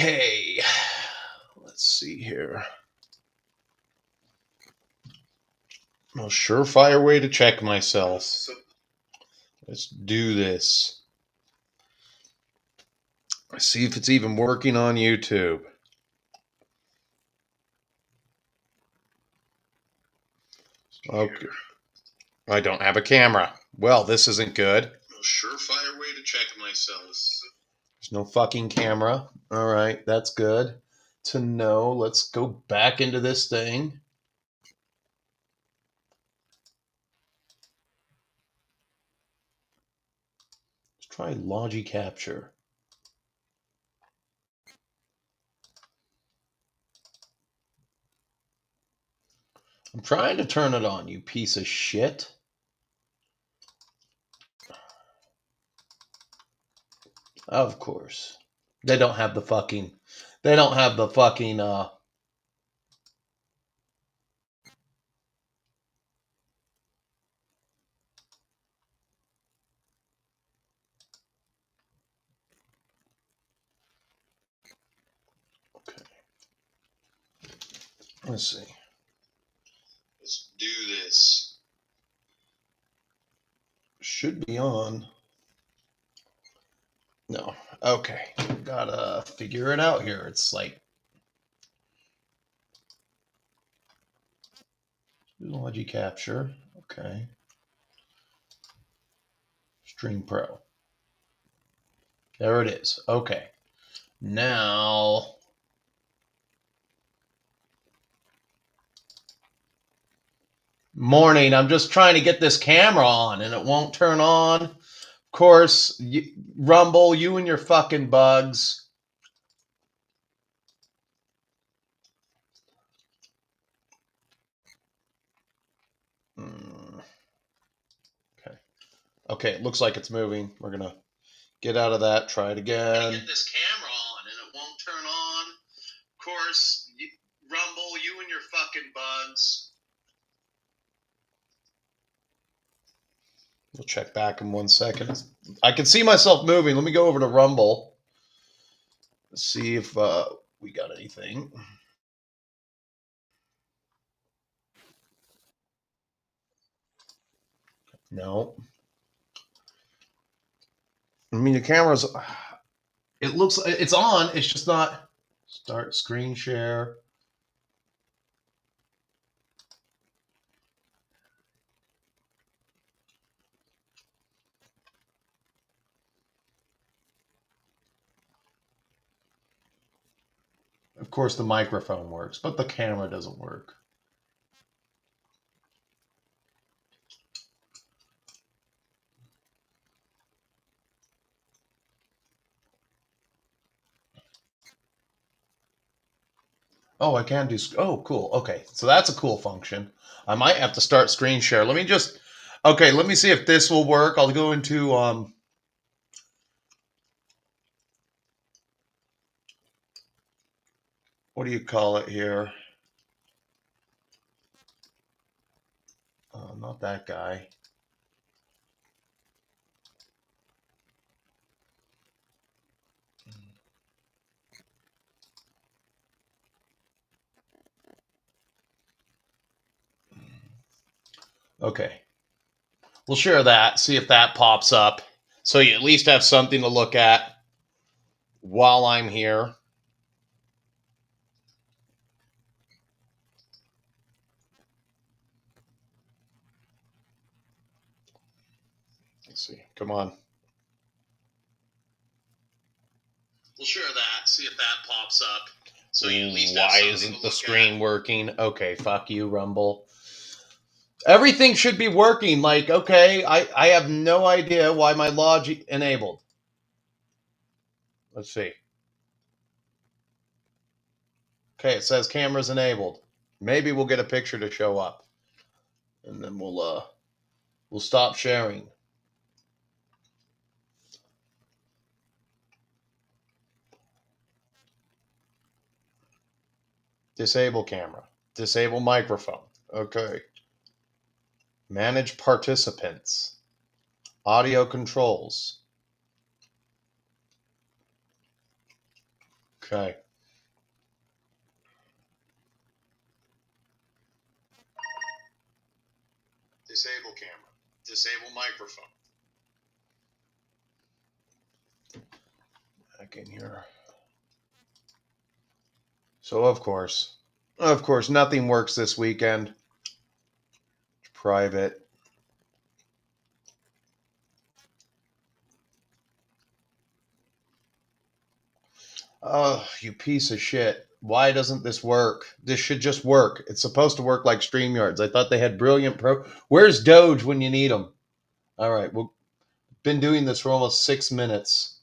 Okay, let's see here. A surefire way to check myself. Let's do this. See if it's even working on YouTube. Okay. I don't have a camera. Well, this isn't good. A surefire way to check myself. There's no fucking camera. All right, that's good to know. Let's go back into this thing. Let's try Logi Capture. I'm trying to turn it on, you piece of shit. Of course. They don't have the fucking... They don't have the fucking... Okay. Let's see. Let's do this. Should be on. No. Okay. Gotta figure it out here. It's like... Logi Capture. Okay. Stream Pro. There it is. Okay. Now... Morning. I'm just trying to get this camera on and it won't turn on. Of course, Rumble, you and your fucking bugs. Okay. Okay, it looks like it's moving. We're going to get out of that. Try it again. Get this camera on and it won't turn on. Of course, Rumble, you and your fucking bugs. We'll check back in 1 second. I can see myself moving. Let me go over to Rumble. Let's see if we got anything. No. I mean, the camera's... It looks... It's on. It's just not... Start screen share. Of course, the microphone works, but the camera doesn't work. Oh, I can do... Oh, cool. Okay, so that's a cool function. I might have to start screen share. Let me just... Okay, let me see if this will work. I'll go into... What do you call it here? Not that guy. Okay. We'll share that, see if that pops up. So you at least have something to look at while I'm here. Let's see. Come on. We'll share that, see if that pops up. So you at least have something isn't the screen working? Okay, fuck you, Rumble. Everything should be working. Like, okay, I have no idea why my Logi enabled. Let's see. Okay, it says cameras enabled. Maybe we'll get a picture to show up. And then we'll stop sharing. Disable camera. Disable microphone. Okay. Manage participants. Audio controls. Okay. Disable camera. Disable microphone. Back in here. So, of course, nothing works this weekend. Private. Oh, you piece of shit. Why doesn't this work? This should just work. It's supposed to work like StreamYards. I thought they had brilliant pro. Where's Doge when you need them? All right, we've been doing this for almost 6 minutes.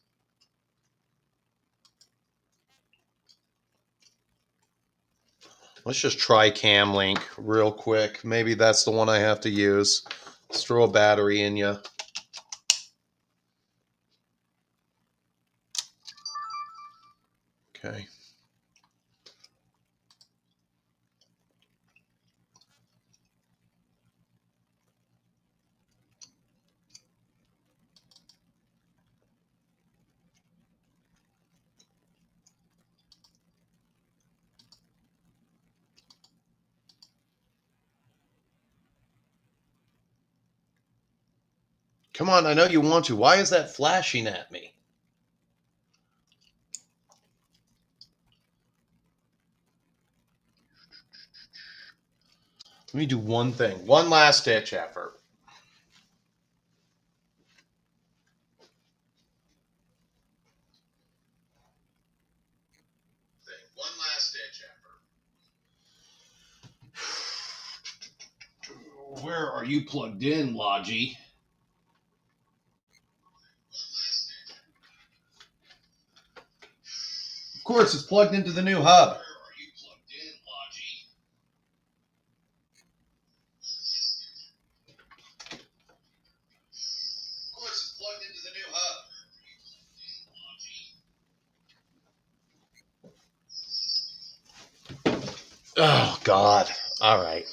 Let's just try CamLink real quick. Maybe that's the one I have to use. Let's throw a battery in you. Okay. Come on, I know you want to. Why is that flashing at me? Let me do one thing. One last ditch effort. One last ditch effort. Where are you plugged in, Logi? Of course, it's plugged into the new hub. Where are you plugged in, Logi? Of course, it's plugged into the new hub. Oh, God. All right.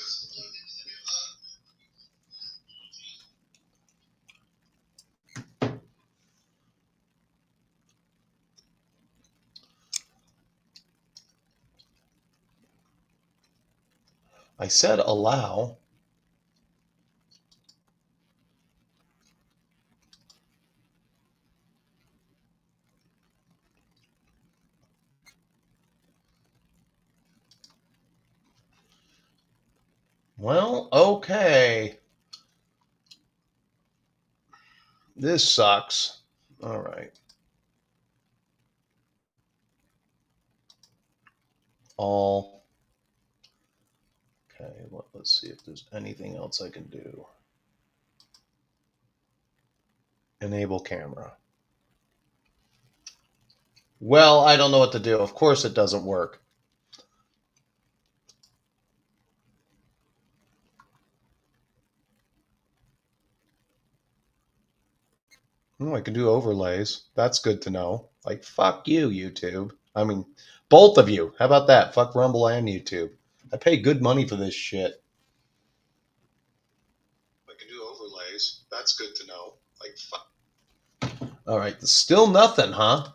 I said allow. Well, okay. This sucks. All right. All. Okay, let's see if there's anything else I can do. Enable camera. Well, I don't know what to do. Of course it doesn't work. Oh, I can do overlays. That's good to know. Like, fuck you, YouTube. I mean, both of you. How about that? Fuck Rumble and YouTube. I pay good money for this shit. I can do overlays. That's good to know. Like, fuck. All right, still nothing, huh?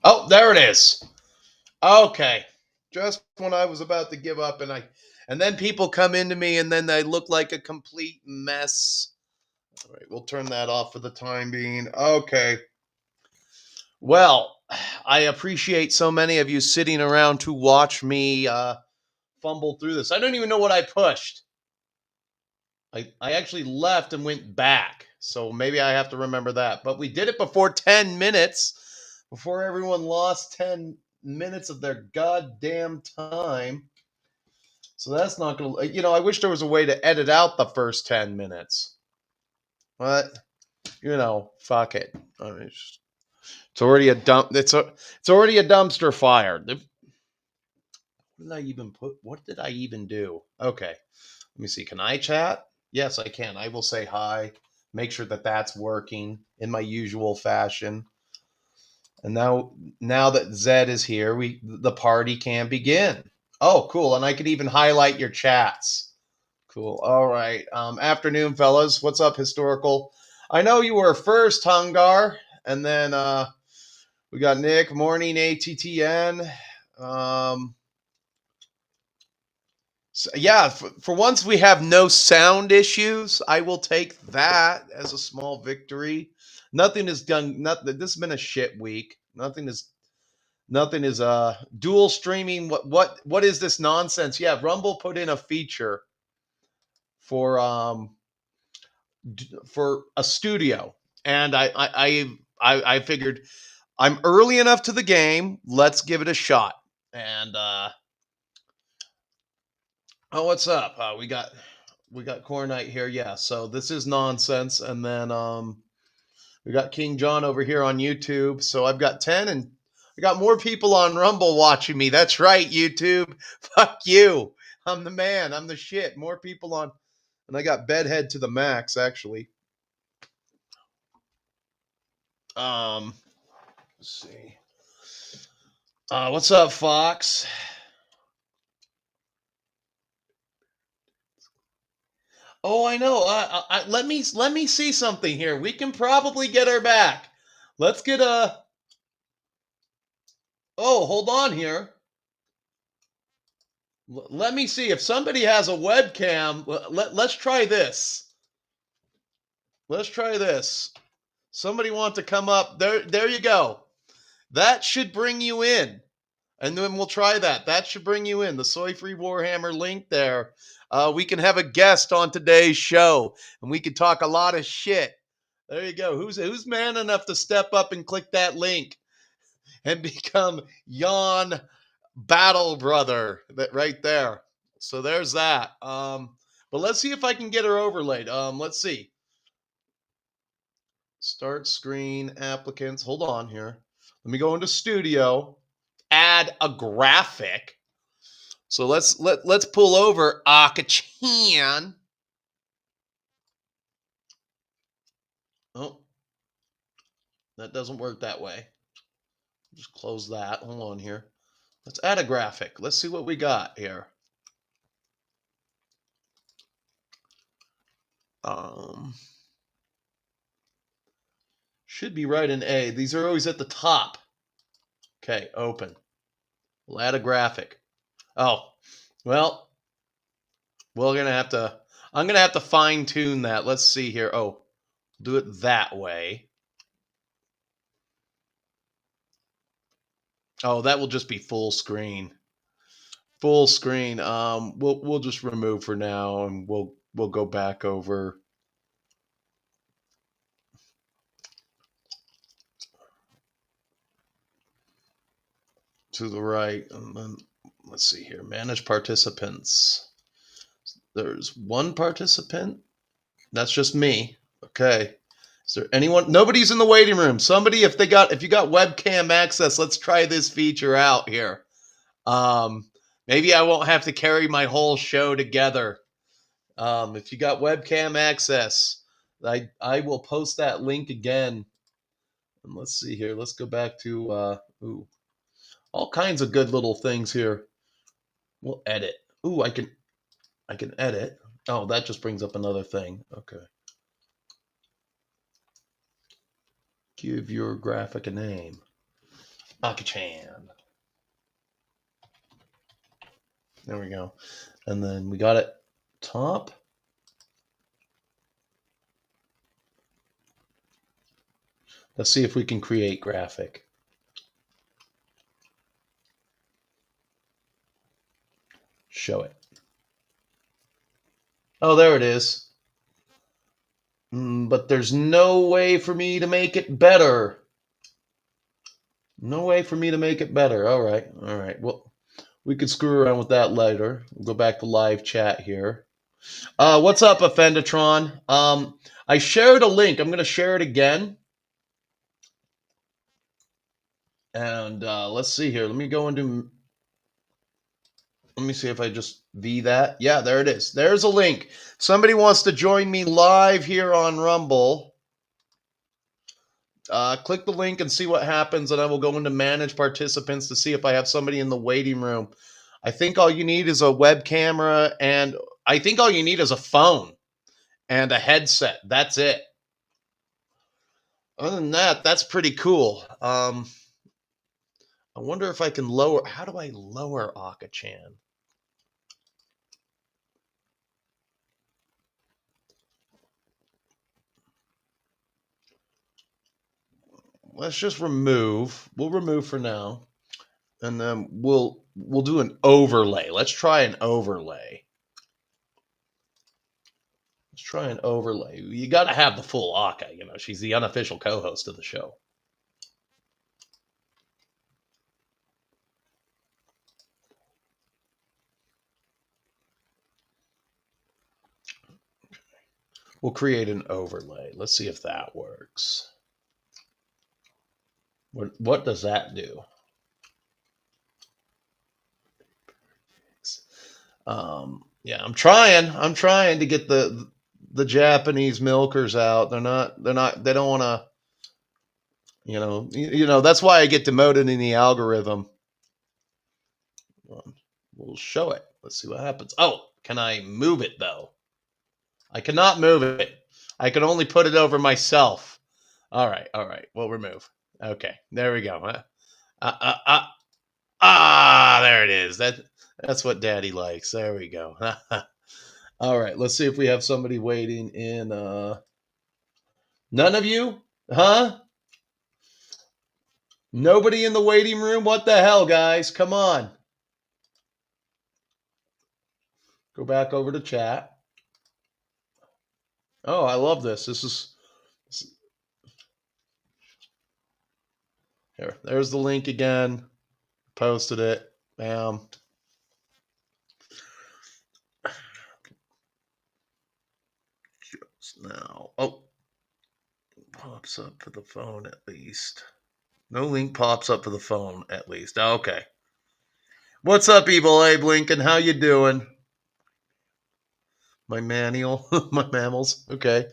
Oh, there it is. Okay. Just when I was about to give up and then people come into me and then they look like a complete mess. All right, we'll turn that off for the time being. Okay. Well, I appreciate so many of you sitting around to watch me fumble through this. I don't even know what I pushed. I actually left and went back. So maybe I have to remember that. But we did it before 10 minutes, before everyone lost 10 minutes of their goddamn time. So that's not going to, I wish there was a way to edit out the first 10 minutes. But, fuck it. I mean, it's already a dump. It's already a dumpster fire. What did I even put? What did I even do? Okay. Let me see. Can I chat? Yes, I can. I will say hi. Make sure that that's working in my usual fashion. And now that Zed is here, the party can begin. Oh, cool. And I could even highlight your chats. Cool. All right. Afternoon, fellas. What's up, Historical? I know you were first, Hungar. And then we got Nick. Morning, ATTN. So, yeah, for once we have no sound issues. I will take that as a small victory. Nothing is done. Nothing. This has been a shit week. Nothing is dual streaming. What is this nonsense? Yeah, Rumble put in a feature for a studio, and I figured I'm early enough to the game. Let's give it a shot. And oh, what's up? We got Core Knight here. Yeah, so this is nonsense. And then we got King John over here on YouTube. So I've got 10, and I got more people on Rumble watching me. That's right, YouTube. Fuck you. I'm the man. I'm the shit. More people on, and I got bedhead to the max, actually. Let's see. What's up, Fox? Oh, I know. Let me see something here. We can probably get her back. Let's get a. Oh, hold on here. Let me see if somebody has a webcam. Let's try this. Let's try this. Somebody want to come up? There you go. That should bring you in. And then we'll try that. That should bring you in. The Soy Free Warhammer link there. We can have a guest on today's show, and we can talk a lot of shit. There you go. Who's man enough to step up and click that link and become Jan Battle Brother? That right there. So there's that. But let's see if I can get her overlaid. Let's see. Start screen applicants. Hold on here. Let me go into Studio. Add a graphic. So let's pull over Akachan. Oh, that doesn't work that way. Just close that. Hold on here. Let's add a graphic. Let's see what we got here. Should be right in A. These are always at the top. Okay, open. We'll add a graphic. Oh, well, I'm gonna have to fine tune that. Let's see here. Oh, do it that way. Oh, that will just be full screen. Full screen. We'll just remove for now, and we'll go back over. To the right, and then let's see here. Manage participants. There's one participant. That's just me. Okay. Is there anyone? Nobody's in the waiting room. Somebody, if you got webcam access, let's try this feature out here. Maybe I won't have to carry my whole show together. If you got webcam access, I will post that link again. And let's see here. Let's go back to all kinds of good little things here. We'll edit. Ooh, I can edit. Oh, that just brings up another thing. Okay. Give your graphic a name. Akachan. There we go. And then we got it top. Let's see if we can create graphic. Show it. Oh, there it is. But there's no way for me to make it better. No way for me to make it better. All right. Well, we could screw around with that later. We'll go back to live chat here. What's up, Offendatron? I shared a link. I'm going to share it again. And let's see here. Let me go into... Let me see if I just V that. Yeah, there it is. There's a link. Somebody wants to join me live here on Rumble. Click the link and see what happens, and I will go into manage participants to see if I have somebody in the waiting room. I think all you need is a web camera, and I think all you need is a phone and a headset. That's it. Other than that, that's pretty cool. I wonder if I can lower. How do I lower Aka-chan? Let's just remove. We'll remove for now, and then we'll do an overlay. Let's try an overlay. Let's try an overlay. You got to have the full Aka. You know, she's the unofficial co-host of the show. We'll create an overlay. Let's see if that works. What does that do? Yeah, I'm trying to get the Japanese milkers out. They don't want to, you know, that's why I get demoted in the algorithm. We'll show it. Let's see what happens. Oh, can I move it though? I cannot move it. I can only put it over myself. All right. We'll remove. Okay, there we go. There it is. That's what Daddy likes. There we go. All right, let's see if we have somebody waiting in. None of you? Huh? Nobody in the waiting room? What the hell, guys? Come on. Go back over to chat. Oh, I love this. Here. There's the link again. Posted it. Bam. Just now. Oh. Pops up for the phone at least. No link pops up for the phone at least. Okay. What's up, Evil Abe Lincoln? How you doing? My manual, my mammals. Okay.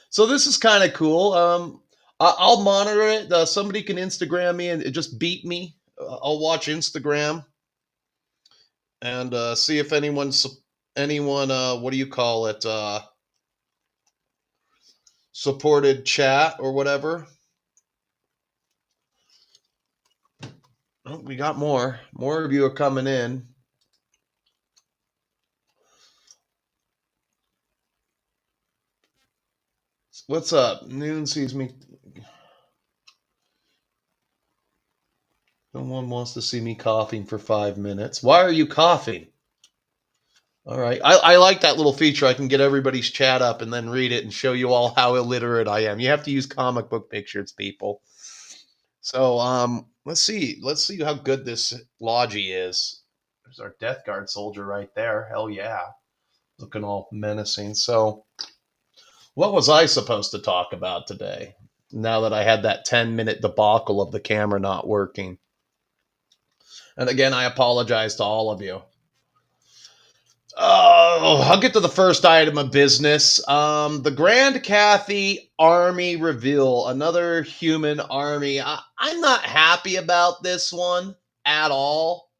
So this is kind of cool. I'll monitor it. Somebody can Instagram me and just beat me. I'll watch Instagram and see if anyone, what do you call it? Supported chat or whatever. Oh, we got more. More of you are coming in. What's up? Noon sees me. No one wants to see me coughing for 5 minutes. Why are you coughing? All right. I like that little feature. I can get everybody's chat up and then read it and show you all how illiterate I am. You have to use comic book pictures, people. So let's see how good this Logi is. There's our Death Guard soldier right there. Hell yeah. Looking all menacing. So what was I supposed to talk about today? Now that I had that 10-minute debacle of the camera not working. And again, I apologize to all of you. I'll get to the first item of business. The Grand Cathay Army Reveal, another human army. I'm not happy about this one at all.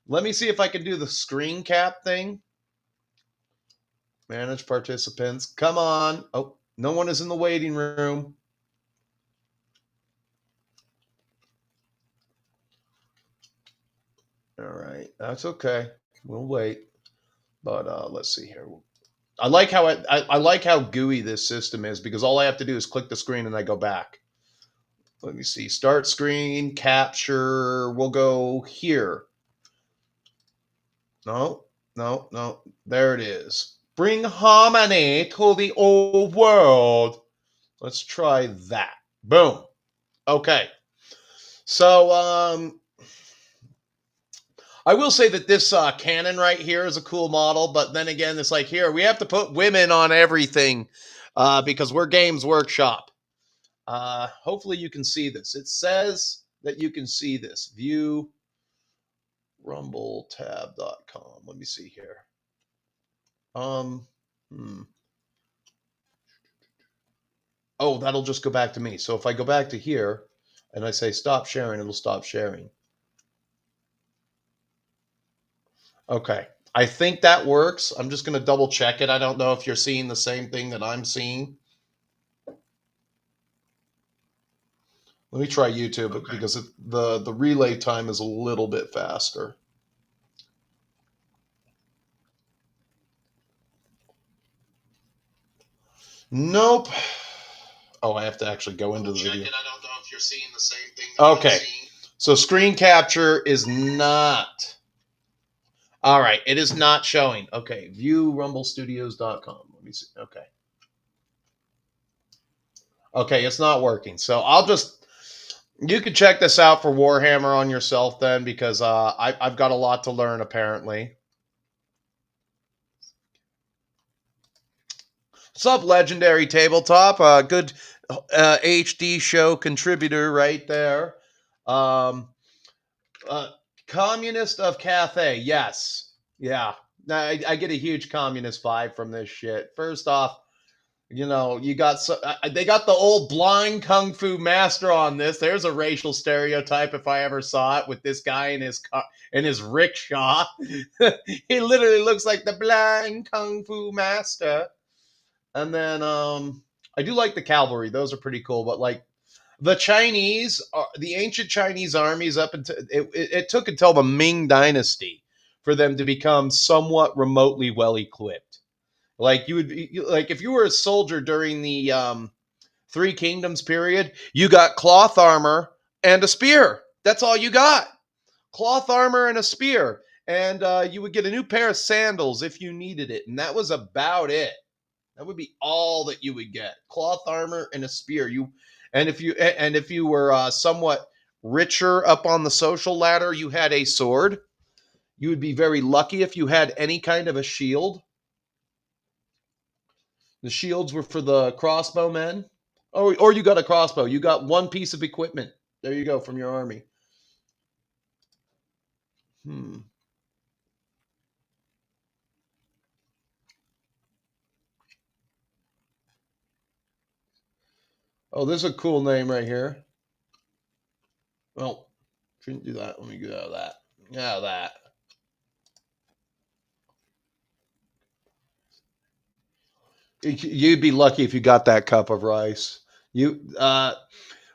Let me see if I can do the screen cap thing. Manage participants. Come on. Oh, no one is in the waiting room. All right. That's okay. We'll wait. But let's see here. I like how I like how gooey this system is because all I have to do is click the screen and I go back. Let me see. Start screen, capture. We'll go here. No. There it is. Bring harmony to the old world. Let's try that. Boom. Okay. So, I will say that this cannon right here is a cool model, but then again, it's like here, we have to put women on everything because we're Games Workshop. Hopefully you can see this. It says that you can see this. View. rumbletab.com. Let me see here. Oh, that'll just go back to me. So if I go back to here and I say stop sharing, it'll stop sharing. Okay. I think that works. I'm just going to double check it. I don't know if you're seeing the same thing that I'm seeing. Let me try YouTube because the relay time is a little bit faster. Nope. Oh, I have to actually go into the video. I don't know if you're seeing the same thing. Okay. So screen capture is not. All right. It is not showing. Okay. View rumblestudios.com. Let me see. Okay. Okay. It's not working. So I'll just. You can check this out for Warhammer on yourself then, because I've got a lot to learn apparently. What's up, Legendary Tabletop? Good HD show contributor right there. Communist of Cathay, yes. Yeah. I get a huge communist vibe from this shit. First off, you know, you got they got the old blind kung fu master on this. There's a racial stereotype if I ever saw it, with this guy in his rickshaw. He literally looks like the blind kung fu master. And then I do like the cavalry; those are pretty cool. But like the Chinese, the ancient Chinese armies, up until it took until the Ming Dynasty for them to become somewhat remotely well equipped. Like you would, like if you were a soldier during the Three Kingdoms period, you got cloth armor and a spear. That's all you got: cloth armor and a spear, and you would get a new pair of sandals if you needed it, and that was about it. That would be all that you would get: cloth armor and a spear. And if you were somewhat richer up on the social ladder, you had a sword. You would be very lucky if you had any kind of a shield. The shields were for the crossbowmen. Or you got a crossbow. You got one piece of equipment. There you go, from your army. Oh, this is a cool name right here. Well, shouldn't do that. Let me get out of that. Out of that. You'd be lucky if you got that cup of rice.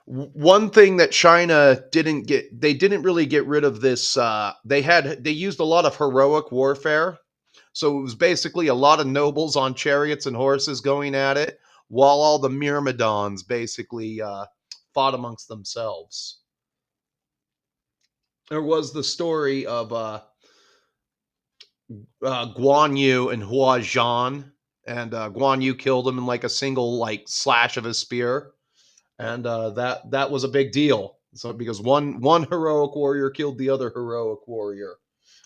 One thing that China didn't get, they didn't really get rid of this. They used a lot of heroic warfare. So it was basically a lot of nobles on chariots and horses going at it, while all the myrmidons basically fought amongst themselves. There was the story of Guan Yu and Hua Zhan, and Guan Yu killed him in like a single slash of his spear, and that was a big deal. So because one heroic warrior killed the other heroic warrior,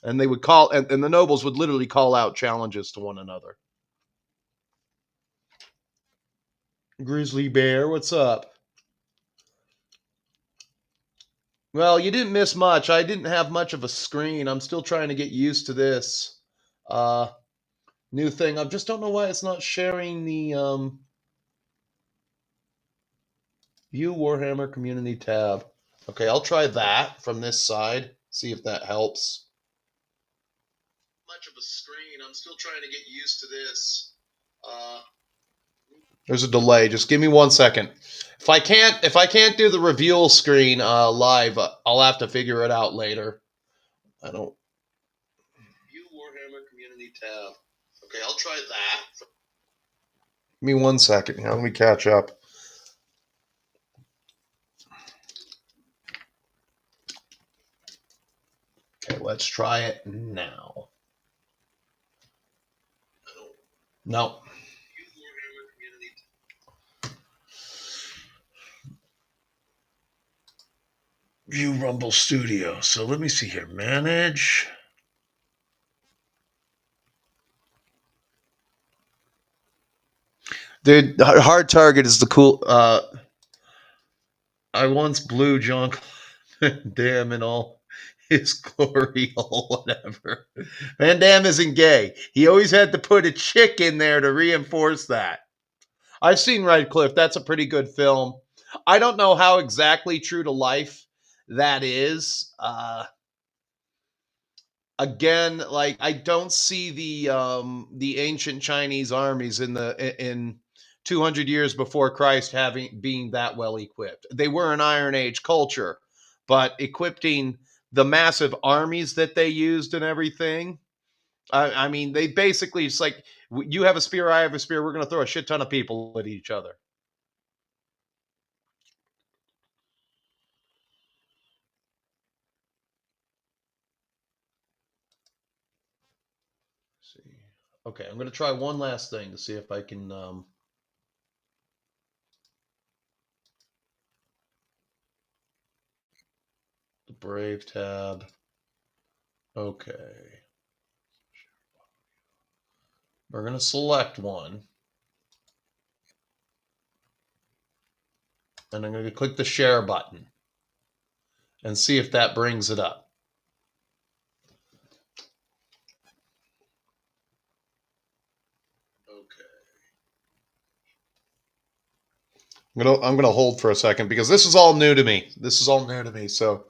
and they would call, and the nobles would literally call out challenges to one another. Grizzly Bear, what's up? Well, you didn't miss much. I didn't have much of a screen. I'm still trying to get used to this new thing. I just don't know why it's not sharing the View Warhammer Community tab. Okay, I'll try that from this side. See if that helps. Much of a screen. I'm still trying to get used to this. There's a delay. Just give me 1 second. If I can't do the reveal screen live, I'll have to figure it out later. I don't. View Warhammer Community tab. Okay, I'll try that. Give me 1 second. Now let me catch up. Okay, let's try it now. No. View Rumble Studio. So let me see here. Manage. Dude, Hard Target is the cool. I once blew John. Damn and all. his glory hole, whatever. Van Damme isn't gay. He always had to put a chick in there to reinforce that. I've seen Red Cliff. That's a pretty good film. I don't know how exactly true to life that is. Again, like I don't see the ancient Chinese armies in 200 years before Christ being that well equipped. They were an Iron Age culture, but equipping the massive armies that they used and everything. I mean, they basically, it's like you have a spear, I have a spear. We're going to throw a shit ton of people at each other. Let's see. Okay, I'm going to try one last thing to see if I can. The Brave tab. Okay. We're going to select one. And I'm going to click the share button and see if that brings it up. Okay. I'm gonna hold for a second because this is all new to me. So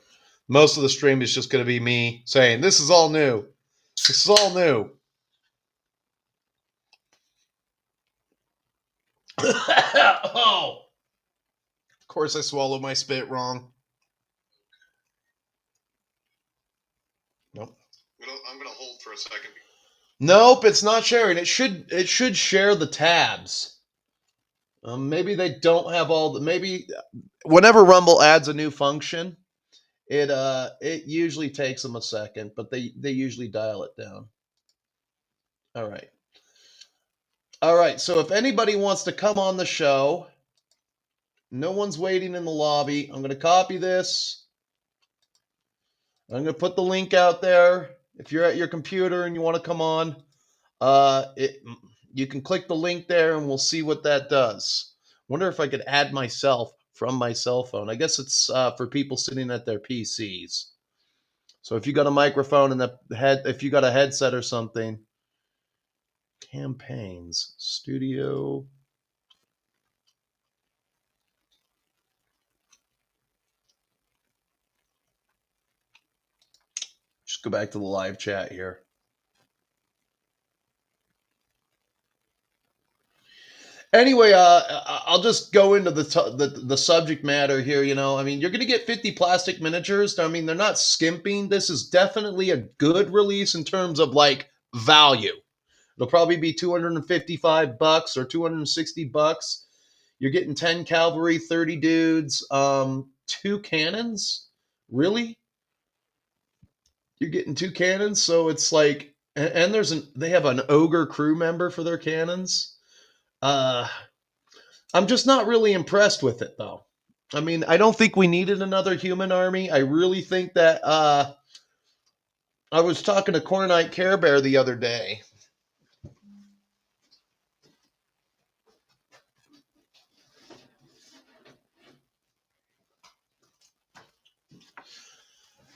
most of the stream is just going to be me saying, this is all new. This is all new. Oh. Of course I swallowed my spit wrong. Nope. I'm going to hold for a second. Nope, it's not sharing. It should share the tabs. Maybe they don't have all the, maybe whenever Rumble adds a new function, it usually takes them a second, but they usually dial it down. All right. All right, so if anybody wants to come on the show, no one's waiting in the lobby. I'm going to copy this. I'm going to put the link out there. If you're at your computer and you want to come on, you can click the link there and we'll see what that does. Wonder if I could add myself from my cell phone. I guess it's for people sitting at their PCs. So if you got a microphone and if you got a headset or something, campaigns, studio. Just go back to the live chat here. Anyway, I'll just go into the subject matter here. You know, I mean, you're going to get 50 plastic miniatures. I mean, they're not skimping. This is definitely a good release in terms of like value. It'll probably be $255 or $260. You're getting 10 cavalry, 30 dudes, 2 cannons. Really? You're getting 2 cannons, so it's like, and they have an ogre crew member for their cannons. I'm just not really impressed with it, though. I mean, I don't think we needed another human army. I really think that I was talking to Cornite Care Bear the other day.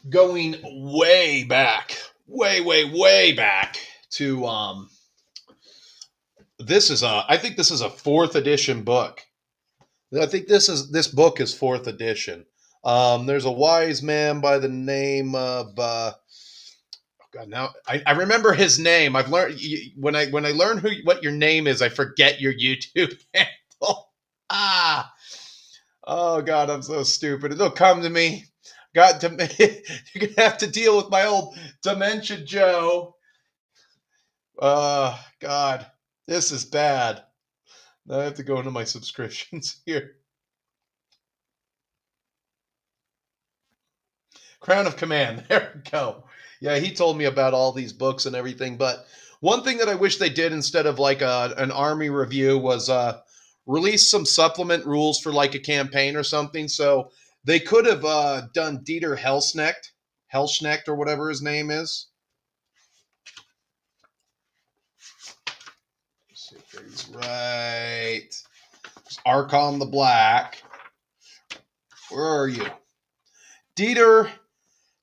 Going way back, way back to I think this is a 4th edition book. I think this book is 4th edition. There's a wise man by the name of oh God, now I remember his name. I've learned when I learn what your name is, I forget your YouTube handle. Oh God, I'm so stupid. It'll come to me. You're gonna have to deal with my old Dementia Joe. God, this is bad. Now I have to go into my subscriptions here. Crown of Command. There we go. Yeah, he told me about all these books and everything. But one thing that I wish they did instead of like an army review was release some supplement rules for like a campaign or something. So they could have done Dieter Hellschnecht or whatever his name is. Let's see if he's right. Archon the Black. Where are you? Dieter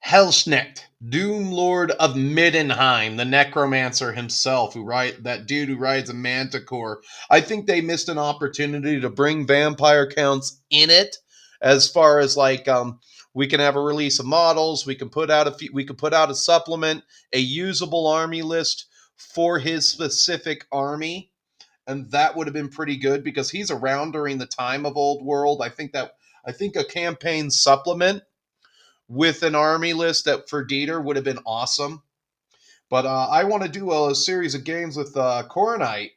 Helschnecht, Doom Lord of Middenheim, the necromancer himself, that dude who rides a manticore. I think they missed an opportunity to bring vampire counts in it, as far as like we can have a release of models, we can put out a supplement, a usable army list for his specific army, and that would have been pretty good because he's around during the time of Old World. I think a campaign supplement with an army list that for Dieter would have been awesome. But I want to do a series of games with Coronite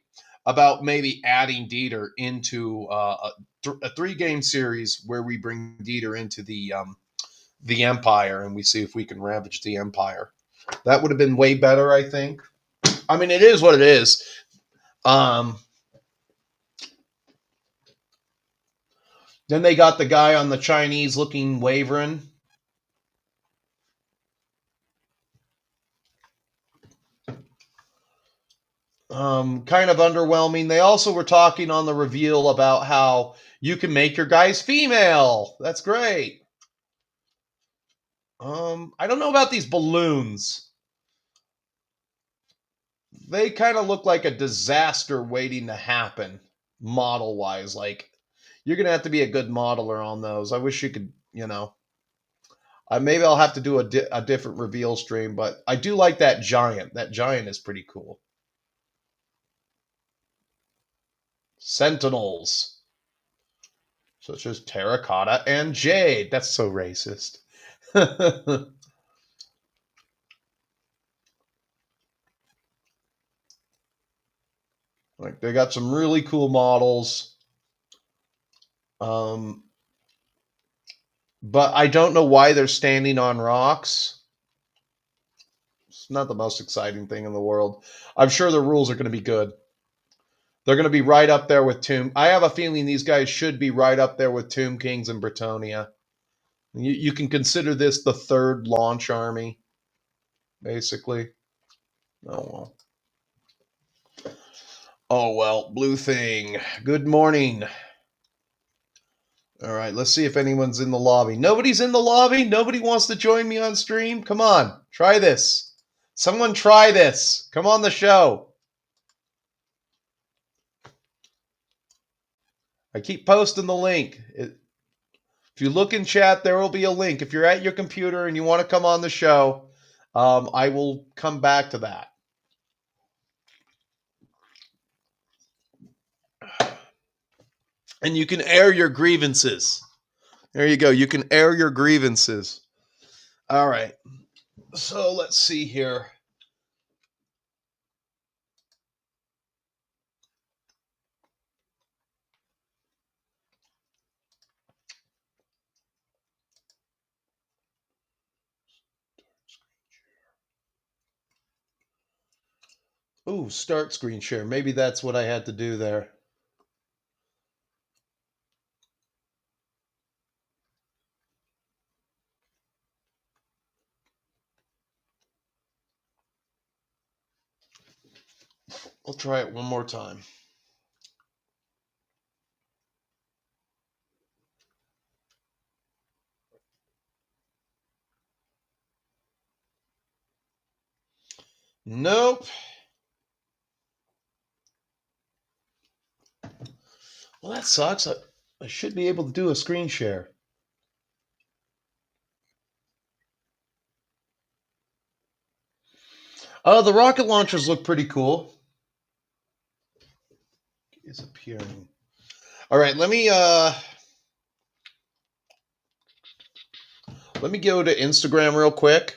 about maybe adding Dieter into a 3-game series where we bring Dieter into the Empire and we see if we can ravage the Empire. That would have been way better, I think. I mean, it is what it is. Then they got the guy on the Chinese-looking Wyvern. Kind of underwhelming. They also were talking on the reveal about how you can make your guys female. That's great. I don't know about these balloons. They kind of look like a disaster waiting to happen, model-wise. Like, you're going to have to be a good modeler on those. I wish you could, maybe I'll have to do a different reveal stream, but I do like that giant. That giant is pretty cool. Sentinels, such as terracotta and jade. That's so racist. Like, they got some really cool models. But I don't know why they're standing on rocks. It's not the most exciting thing in the world. I'm sure the rules are going to be good. They're going to be right up there with Tomb. I have a feeling these guys should be right up there with Tomb Kings and Bretonnia. You can consider this the third launch army, basically. Oh, well. Oh, well. Blue thing. Good morning. All right, let's see if anyone's in the lobby. Nobody's in the lobby? Nobody wants to join me on stream? Come on, try this. Someone try this. Come on the show. I keep posting the link. If you look in chat, there will be a link. If you're at your computer and you want to come on the show, I will come back to that. And you can air your grievances. There you go. You can air your grievances. All right. So let's see here. Ooh, start screen share. Maybe that's what I had to do there. I'll try it one more time. Nope. Well, that sucks. I should be able to do a screen share. The rocket launchers look pretty cool. Is appearing. All right, let me go to Instagram real quick.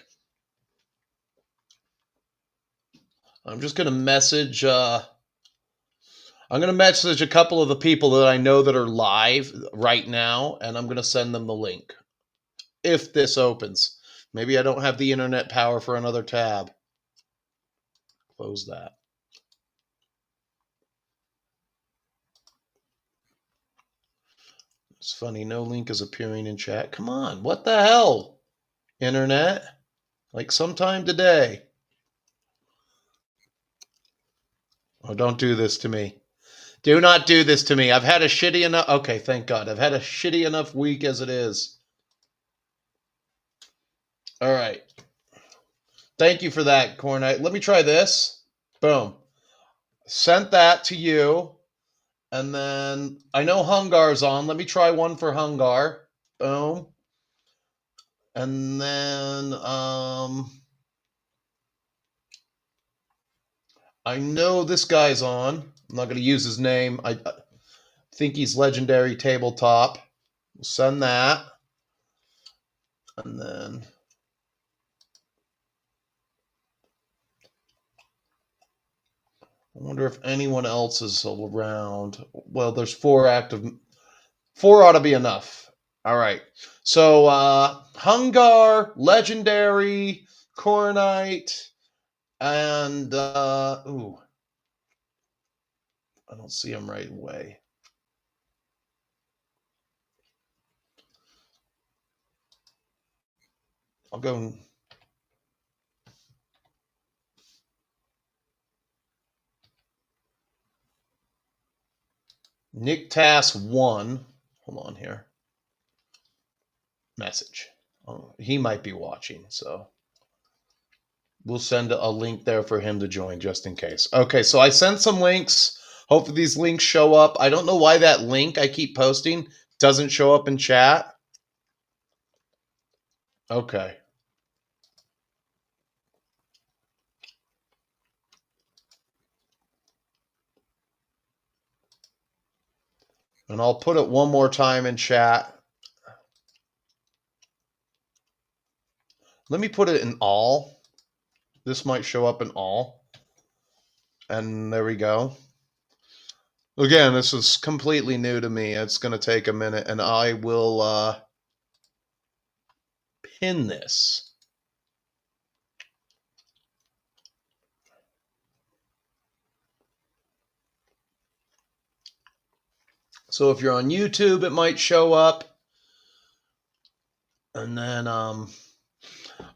I'm just going to message I'm going to message a couple of the people that I know that are live right now, and I'm going to send them the link. If this opens. Maybe I don't have the internet power for another tab. Close that. It's funny, no link is appearing in chat. Come on, what the hell? Internet? Like sometime today. Oh, don't do this to me. Do not do this to me. I've had a shitty enough... Okay, thank God. I've had a shitty enough week as it is. All right. Thank you for that, Cornite. Let me try this. Boom. Sent that to you. And then I know Hungar's on. Let me try one for Hungar. Boom. And then I know this guy's on. I'm not going to use his name. I think he's Legendary Tabletop. We'll send that. And then I wonder if anyone else is around. Well, there's 4 active. 4 ought to be enough. All right. So Hungar, Legendary, Cornite, and ooh, I don't see him right away. I'll go. Nick Tass 1. Hold on here. Message. Oh, he might be watching, so we'll send a link there for him to join just in case. Okay, so I sent some links. Hopefully these links show up. I don't know why that link I keep posting doesn't show up in chat. Okay. And I'll put it one more time in chat. Let me put it in all. This might show up in all. And there we go. Again, this is completely new to me. It's going to take a minute, and I will pin this. So if you're on YouTube, it might show up. And then other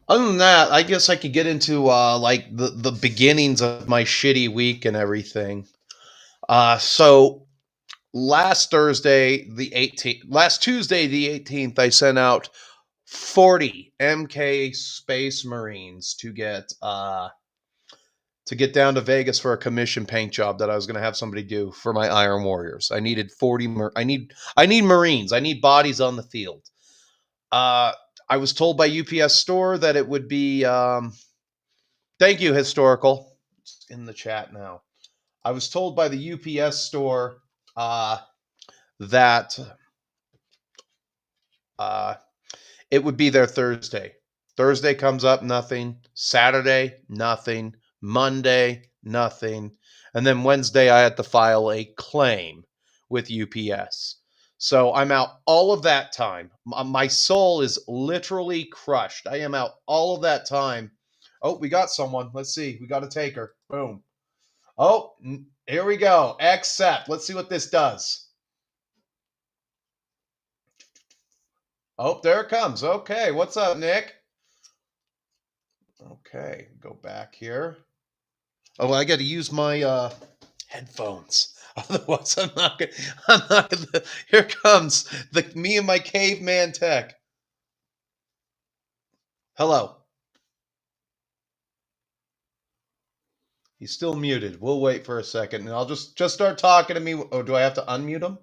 than that, I guess I could get into like the beginnings of my shitty week and everything. So last Tuesday the 18th, I sent out 40 MKIII Space Marines to get down to Vegas for a commission paint job that I was going to have somebody do for my Iron Warriors. I needed 40. I need Marines. I need bodies on the field. I was told by UPS Store that it would be. Thank you, Historical. It's in the chat now. I was told by the UPS Store that it would be there Thursday. Thursday comes up, nothing. Saturday, nothing. Monday, nothing. And then Wednesday, I had to file a claim with UPS. So I'm out all of that time. My soul is literally crushed. I am out all of that time. Oh, we got someone. Let's see. We got a taker. Boom. Oh, here we go. Accept. Let's see what this does. Oh, there it comes. Okay. What's up, Nick? Okay. Go back here. Oh, I got to use my headphones. Otherwise, I'm not gonna. Here comes me and my caveman tech. Hello. He's still muted. We'll wait for a second, and I'll just start talking to me. Oh, do I have to unmute him?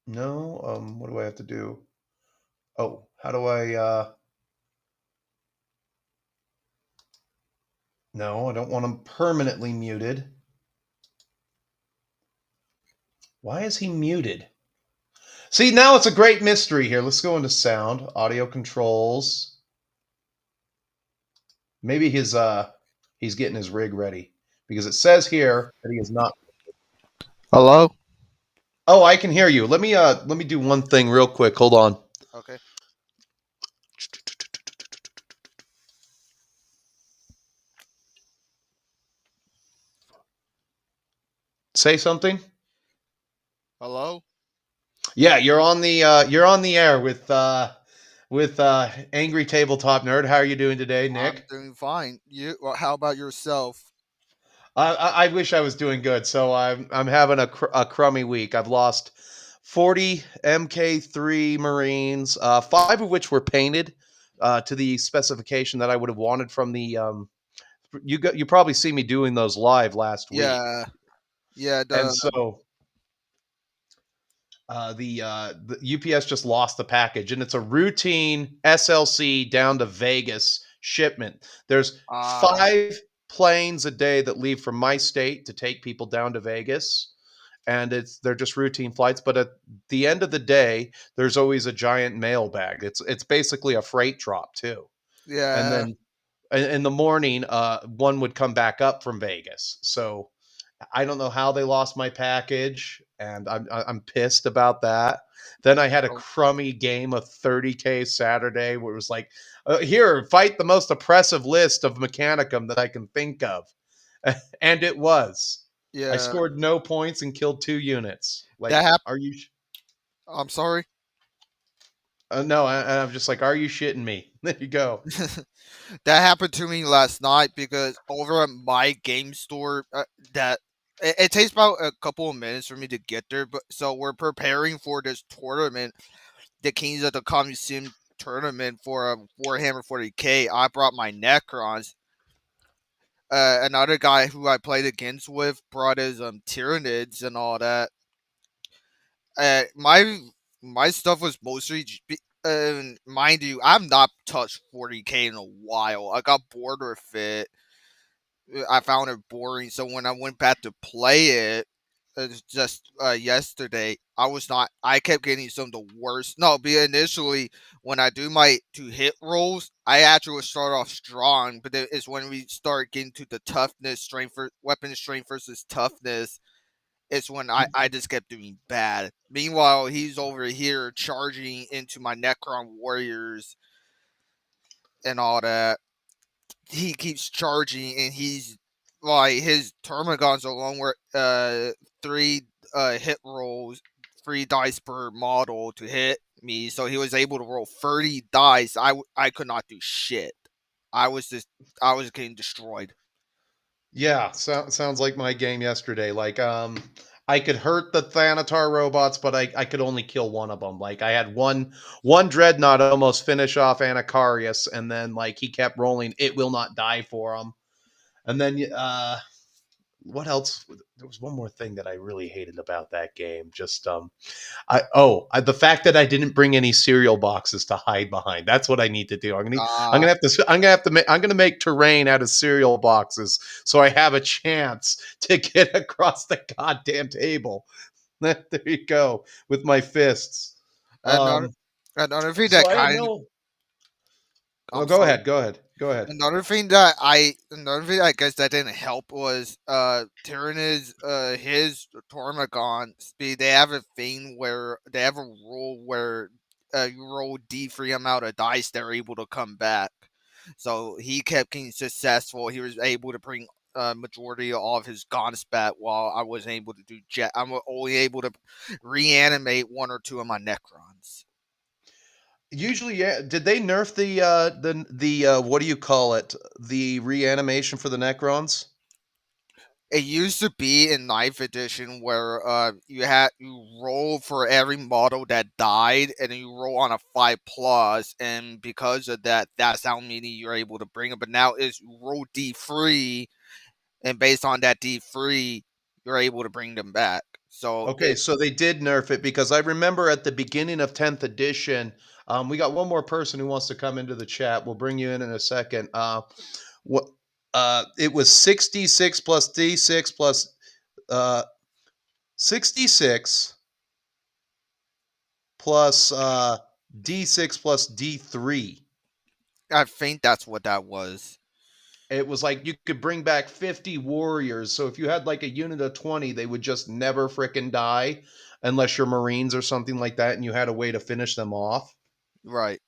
No. What do I have to do? Oh, how do I? No, I don't want him permanently muted. Why is he muted? See, now it's a great mystery here. Let's go into sound, audio controls. Maybe he's getting his rig ready because it says here that he is not. Hello? Oh, I can hear you. Let me do one thing real quick. Hold on. Okay. Say something. Hello? Yeah, you're on the air with Angry Tabletop Nerd. How are you doing today, Nick? I'm doing fine. How about yourself? I wish I was doing good. So I'm having a crummy week. I've lost 40 MK3 Marines, 5 of which were painted to the specification that I would have wanted from the. You probably see me doing those live last week, Yeah, yeah. and The so the UPS just lost the package, and it's a routine SLC down to Vegas shipment. There's uh 5 planes a day that leave from my state to take people down to Vegas, and they're just routine flights. But at the end of the day, there's always a giant mail bag. It's basically a freight drop too, and yeah. then in the morning, one would come back up from Vegas. So I don't know how they lost my package, and I'm pissed about that. Then I had a Oh, crummy game of 30K Saturday where it was like, here, fight the most oppressive list of Mechanicum that I can think of. And it was. I yeah. scored no points and killed 2 units. That Like, happened. are you? I'm sorry. No, I'm just like, are you shitting me? There you go. That happened to me last night because over at my game store, that it takes about a couple of minutes for me to get there. But so we're preparing for this tournament, the Kings of the Coliseum tournament for Warhammer 40K. I brought my Necrons. Another guy who I played against with brought his Tyranids and all that. My stuff was mostly, mind you, I've not touched 40K in a while. I got bored with it. I found it boring, so when I went back to play it, just yesterday, I was not. I kept getting some of the worst. No, but initially when I do my 2 hit rolls, I actually start off strong, but it's when we start getting to the toughness, weapon strength versus toughness. It's when I just kept doing bad. Meanwhile, he's over here charging into my Necron warriors and all that. He keeps charging, and he's like his Termagants alone were 3 hit rolls, 3 dice per model to hit me. So he was able to roll 30 dice. I could not do shit. I was just I was getting destroyed. Yeah, sounds like my game yesterday. Like, I could hurt the Thanatar robots, but I could only kill one of them. Like, I had one dreadnought almost finish off Anacarius, and then like he kept rolling. It will not die for him. And then what else? There was one more thing that I really hated about that game. Just the fact that I didn't bring any cereal boxes to hide behind. That's what I need to do. I'm gonna make terrain out of cereal boxes so I have a chance to get across the goddamn table. There you go with my fists. Another Um, another thing so that I don't kind know. Well, I'm go sorry. ahead. Go ahead. Go ahead. Another thing I guess that didn't help was Tyranids his Tormagon speed. They have a thing where they have a rule where you roll D3 amount of dice, they're able to come back. So he kept getting successful. He was able to bring majority of his Gonspat while I wasn't able to do jet. I'm only able to reanimate 1 or 2 of my Necrons. Usually, yeah. Did they nerf the what do you call it? The reanimation for the Necrons? It used to be in ninth edition where you roll for every model that died, and then you roll on a 5+, and because of that, that's how many you're able to bring them. But now it's you roll D3, and based on that D3, you're able to bring them back. So Okay, so they did nerf it because I remember at the beginning of 10th edition, we got one more person who wants to come into the chat. We'll bring you in a second. What it was 66 plus D6 plus uh 66 plus D6 plus D3. I think that's what that was. It was like you could bring back 50 warriors. So if you had like a unit of 20, they would just never fricking die unless you're Marines or something like that and you had a way to finish them off. Right.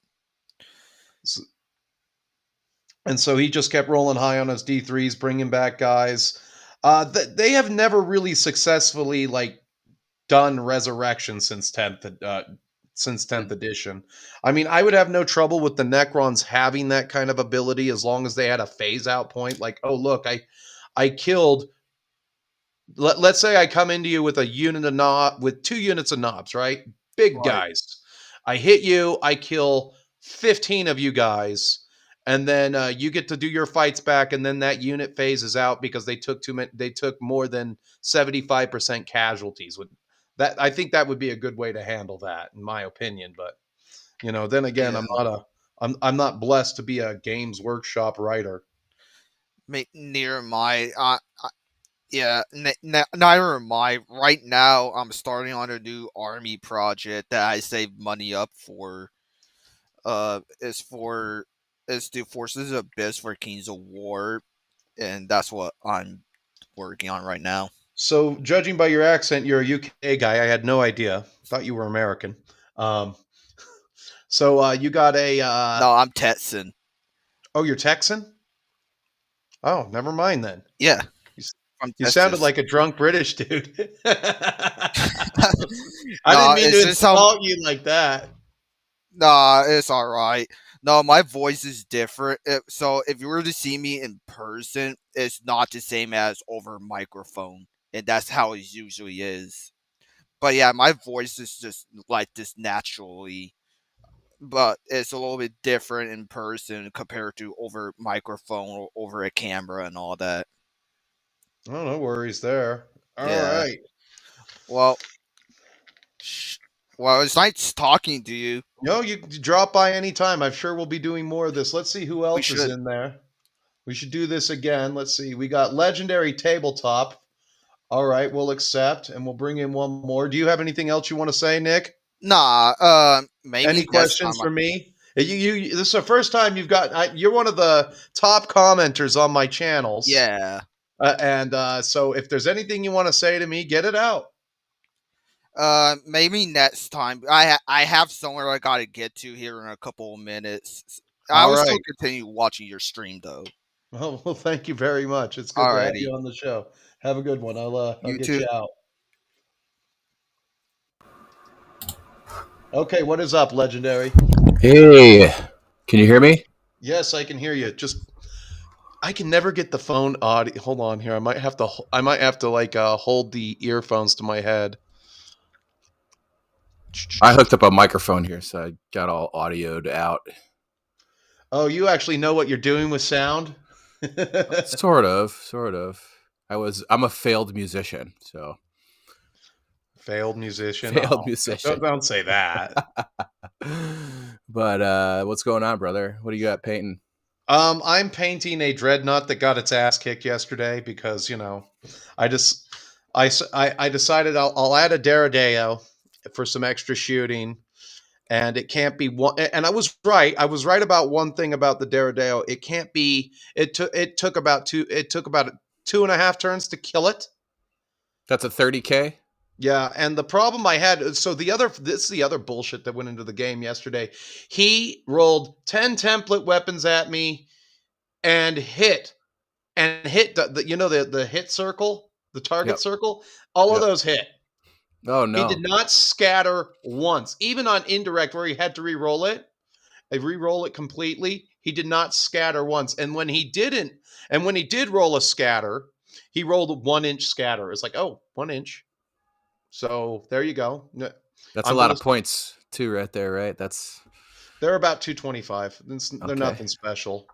And so he just kept rolling high on his D3s, bringing back guys. They have never really successfully like done resurrection since 10th edition. I mean, I would have no trouble with the Necrons having that kind of ability as long as they had a phase out point. Like, oh look, I killed let's say I come into you with a unit of knob with 2 units of knobs, right? Big Right. guys. I hit you, I kill 15 of you guys, and then you get to do your fights back, and then that unit phases out because they took too many. They took more than 75% casualties. With that, I think that would be a good way to handle that, in my opinion. But then again, Yeah. I'm not blessed to be a Games Workshop writer. Near my yeah, neither am I. Right now, I'm starting on a new army project that I saved money up for. Is the Forces of Abyss for Kings of War, and that's what I'm working on right now. So, judging by your accent, you're a UK guy. I had no idea. Thought you were American. Um, so you got a. No, I'm Texan. Oh, you're Texan. Oh, never mind then. Yeah, You, from you sounded Texas. like a drunk British dude. I didn't No, mean to it's just how. insult you like that. Nah, it's all right. No, my voice is different. So if you were to see me in person, it's not the same as over microphone, and that's how it usually is. But yeah, my voice is just like this naturally, but it's a little bit different in person compared to over microphone or over a camera and all that. Oh, no worries there. All Yeah. right. Well, sh- well, it's nice talking to you. No, you drop by anytime. I'm sure we'll be doing more of this. Let's see who We else is should. in there. We should do this again. Let's see. We got Legendary Tabletop. All right, we'll accept, and we'll bring in one more. Do you have anything else you want to say, Nick? Nah. Any Maybe next questions time. for me? This is the first time you've got. You're one of the top commenters on my channels, Yeah. and so if there's anything you want to say to me, get it out. Maybe next time. I have somewhere I gotta get to here in a couple of minutes. I All will still right. continue watching your stream though. Well, thank you very much. It's good to have Alrighty. you on the show. Have a good one. I'll You get too. you out. Okay, what is up, Legendary? Hey, can you hear me? Yes, I can hear you. Just I can never get the phone audio. Hold on here. I might have to like hold the earphones to my head. I hooked up a microphone here, so I got all audioed out. Oh, you actually know what you're doing with sound? Sort of. I'm a failed musician, so Failed musician. failed Oh, musician. don't say that. But what's going on, brother? What do you got painting? I'm painting a dreadnought that got its ass kicked yesterday because I just I decided I'll add a Deradeo for some extra shooting, and it can't be one. And I was right. I was right about one thing about the Deradeo. It can't be. It took about 2.5 turns to kill it. That's a 30K. Yeah, and the problem I had, so this is the other bullshit that went into the game yesterday. He rolled 10 template weapons at me and hit the hit circle, the target Yep. circle. All of Yep. those hit. Oh He did no. not scatter once, even on indirect where he had to re-roll it. I re-roll it completely. He did not scatter once, and when he did roll a scatter, he rolled a 1-inch scatter. It's like, oh, 1 inch. So there you go. That's a I'm lot gonna. of points too, right there, right? That's They're about 225. They're okay. nothing special.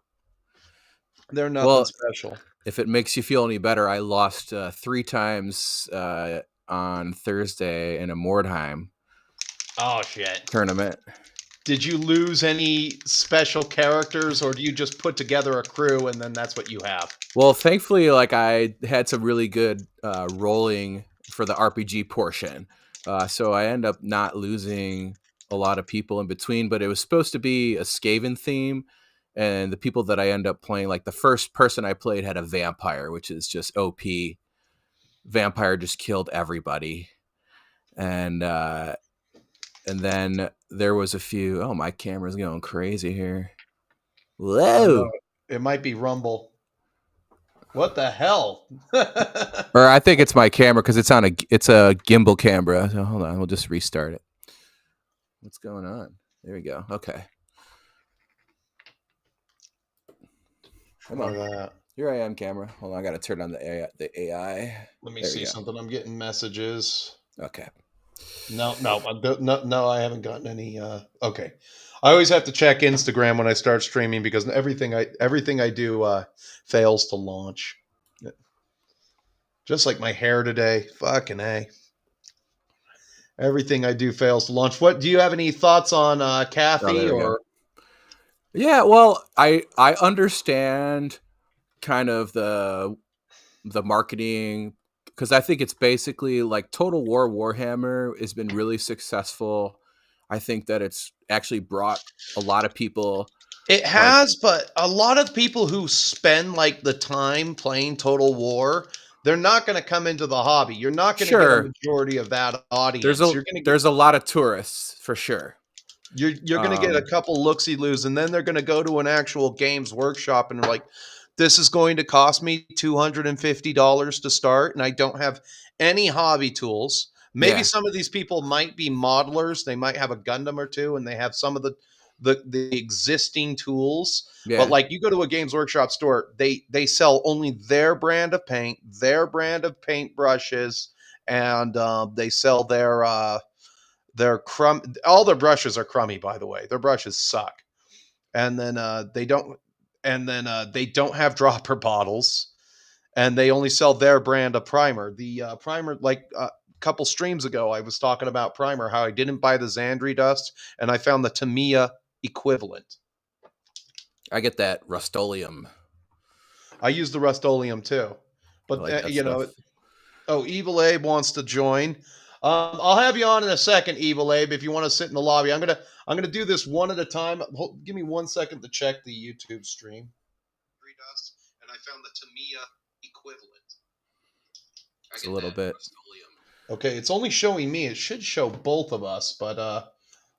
They're nothing Well, special. if it makes you feel any better, I lost 3 times on Thursday in a Mordheim Oh shit. tournament. Did you lose any special characters, or do you just put together a crew and then that's what you have? Well, thankfully, like I had some really good rolling for the RPG portion, so I end up not losing a lot of people in between. But it was supposed to be a Skaven theme, and the people that I end up playing, like the first person I played had a vampire, which is just OP. Vampire just killed everybody, and then there was a few. Oh, my camera's going crazy here. Oh no, Whoa. it might be Rumble. What the hell? Or I think it's my camera because it's a gimbal camera. So hold on, we'll just restart it. What's going on? There we go. Okay. Come on. Here I am, camera. Hold on, I gotta turn on the AI. Let me There see you go. something. I'm getting messages. Okay. No, I haven't gotten any. Okay, I always have to check Instagram when I start streaming because everything I do fails to launch. Just like my hair today. Fucking A. Everything I do fails to launch. What do you have any thoughts on Oh, Kathy there we go. or? Yeah, well, I understand kind of the marketing, because I think it's basically like Total War Warhammer has been really successful. I think that it's actually brought a lot of people. It has, but a lot of people who spend like the time playing Total War, they're not going to come into the hobby. You're not going to get a Sure, majority of that audience. You're going to get there's a lot of tourists for sure. you're going to get a couple looksy-loos, and then they're going to go to an actual Games Workshop and like, this is going to cost me $250 to start, and I don't have any hobby tools. Maybe Yeah. some of these people might be modelers. They might have a Gundam or two, and they have some of the existing tools. Yeah. But like, you go to a Games Workshop store, they sell only their brand of paint, their brand of paint brushes, and they sell their all their brushes are crummy, by the way. Their brushes suck. And then they don't have dropper bottles, and they only sell their brand of primer. The primer, like a couple streams ago, I was talking about primer, how I didn't buy the Xandri dust, and I found the Tamiya equivalent. I get that Rust-Oleum. I use the Rust-Oleum too, but like stuff. Oh, Evil Abe wants to join. I'll have you on in a second, Evil Abe, if you want to sit in the lobby. I'm gonna do this one at a time. Give me 1 second to check the YouTube stream. And I found the Tamiya equivalent. It's a little bit. Okay, it's only showing me. It should show both of us, but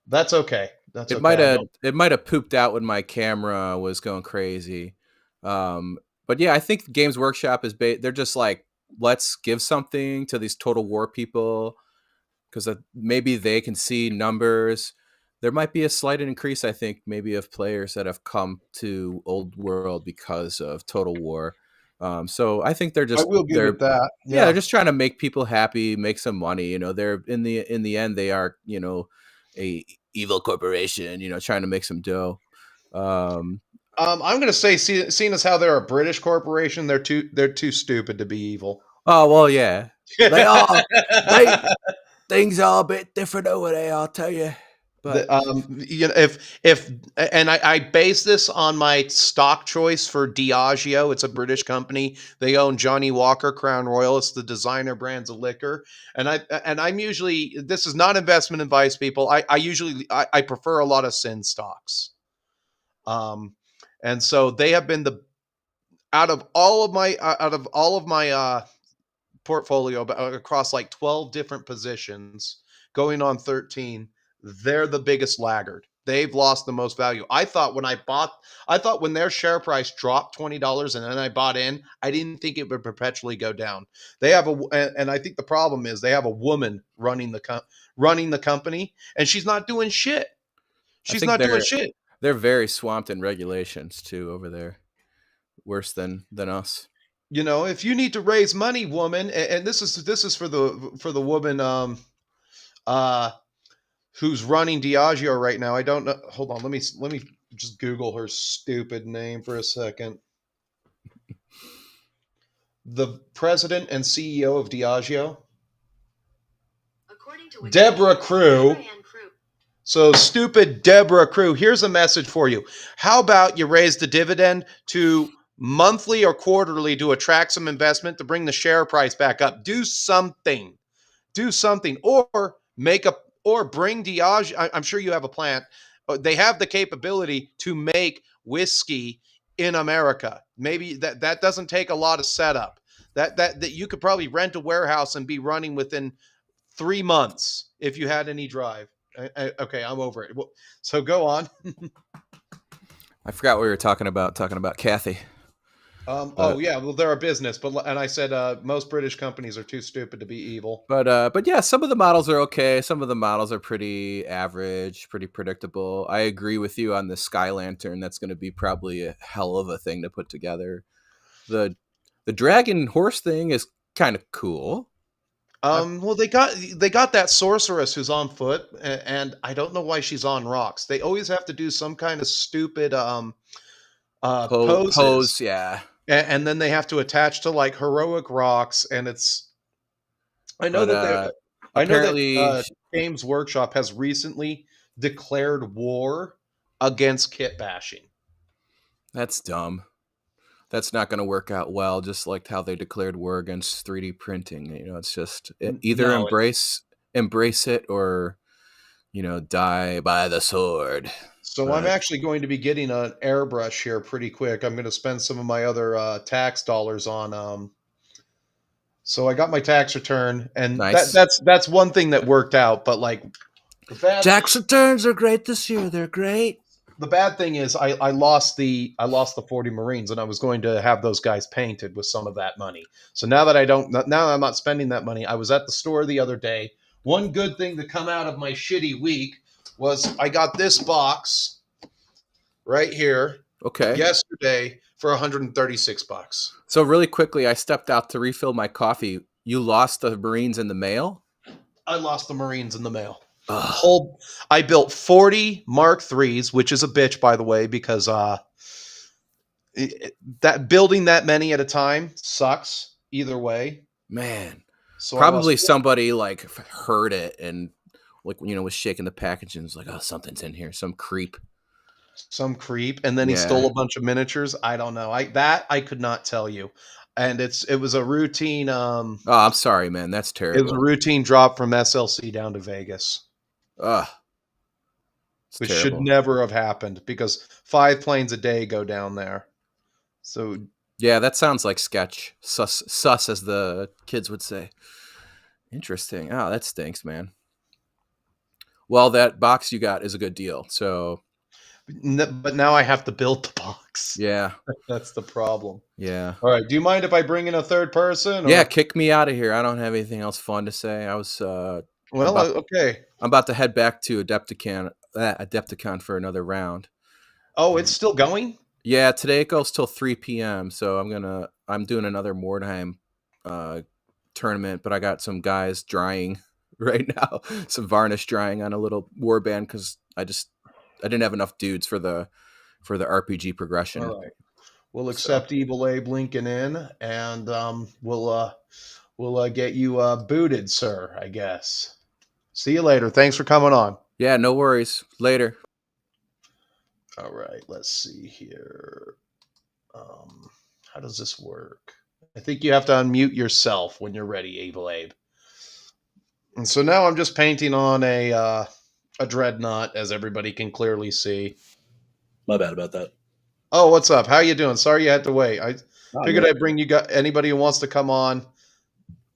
that's okay. That's It might have pooped out when my camera was going crazy. But yeah, I think Games Workshop is they're just like, let's give something to these Total War people, because maybe they can see numbers. There might be a slight increase, I think, maybe of players that have come to Old World because of Total War. So I think they're just, I will give it that. Yeah, they're just trying to make people happy, make some money. You know, they're in the end, they are, you know, a evil corporation, you know, trying to make some dough. I'm going to say, seeing as how they're a British corporation, they're too stupid to be evil. Oh well, yeah, they are. Things are a bit different over there, I'll tell you. But you know, if I base this on my stock choice for Diageo. It's a British company. They own Johnny Walker, Crown Royal. It's the designer brands of liquor. And I'm usually, this is not investment advice, people. I usually prefer a lot of Sin stocks. And so they have been out of all of my portfolio across like 12 different positions, going on 13. They're the biggest laggard. They've lost the most value. I thought when their share price dropped $20 and then I bought in, I didn't think it would perpetually go down. They have and I think the problem is they have a woman running the company, and she's not doing shit. She's not doing shit. They're very swamped in regulations too over there. Worse than us. You know, if you need to raise money, woman, and this is for the woman who's running Diageo right now. I don't know. Hold on, let me just Google her stupid name for a second. The president and CEO of Diageo, Deborah Crew. So stupid Deborah Crew. Here's a message for you. How about you raise the dividend to monthly or quarterly to attract some investment to bring the share price back up? Do something, or bring Diageo. I'm sure you have a plant. They have the capability to make whiskey in America. Maybe that doesn't take a lot of setup. That you could probably rent a warehouse and be running within 3 months if you had any drive. Okay, I'm over it. So go on. I forgot what we were talking about. Talking about Cathay. Oh yeah, well they're a business, and I said most British companies are too stupid to be evil. But yeah, some of the models are okay. Some of the models are pretty average, pretty predictable. I agree with you on the Sky Lantern. That's going to be probably a hell of a thing to put together. The dragon horse thing is kind of cool. Well, they got that sorceress who's on foot, and I don't know why she's on rocks. They always have to do some kind of stupid poses, Pose, yeah. and then they have to attach to like heroic rocks, and it's. I know that apparently Games Workshop has recently declared war against kit bashing. That's dumb. That's not going to work out well, just like how they declared war against 3D printing. You know, it's just either embrace it or, you know, die by the sword. So I'm actually going to be getting an airbrush here pretty quick. I'm going to spend some of my other tax dollars on. So I got my tax return, and nice. that's one thing that worked out. But like, tax returns are great this year. They're great. The bad thing is I lost the 40 Marines, and I was going to have those guys painted with some of that money. So now that I'm not spending that money. I was at the store the other day. One good thing to come out of my shitty week was I got this box right here. Okay. Yesterday for $136. So really quickly, I stepped out to refill my coffee. You lost the Marines in the mail? I lost the Marines in the mail. I built 40 Mark IIIs, which is a bitch, by the way, because that building that many at a time sucks either way. Man, so probably somebody like heard it and like, you know, was shaking the package and was like, oh, something's in here, some creep, and then he stole a bunch of miniatures. I don't know. I could not tell you. And it was a routine. Oh, I'm sorry, man. That's terrible. It was a routine drop from SLC down to Vegas. Which terrible. Should never have happened because 5 planes a day go down there. So yeah, that sounds like sketch. Sus as the kids would say. Interesting. Oh, that stinks, man. Well, that box you got is a good deal. So, but now I have to build the box. Yeah, that's the problem. Yeah. All right. Do you mind if I bring in a third person? Yeah, kick me out of here. I don't have anything else fun to say. I was okay. I'm about to head back to Adepticon for another round. Oh, it's still going? Yeah, today it goes till 3 p.m. So I'm doing another Mordheim tournament, but I got some guys drying right now, some varnish drying on a little warband because I didn't have enough dudes for the RPG progression. All right. We'll accept Evil Abe Lincoln in, and we'll get you booted, sir, I guess. See you later. Thanks for coming on. Yeah, no worries. Later. All right, let's see here. How does this work? I think you have to unmute yourself when you're ready, Evil Abe. And so now I'm just painting on a dreadnought, as everybody can clearly see. My bad about that. Oh, what's up? How you doing? Sorry you had to wait. I figured I'd bring you anybody who wants to come on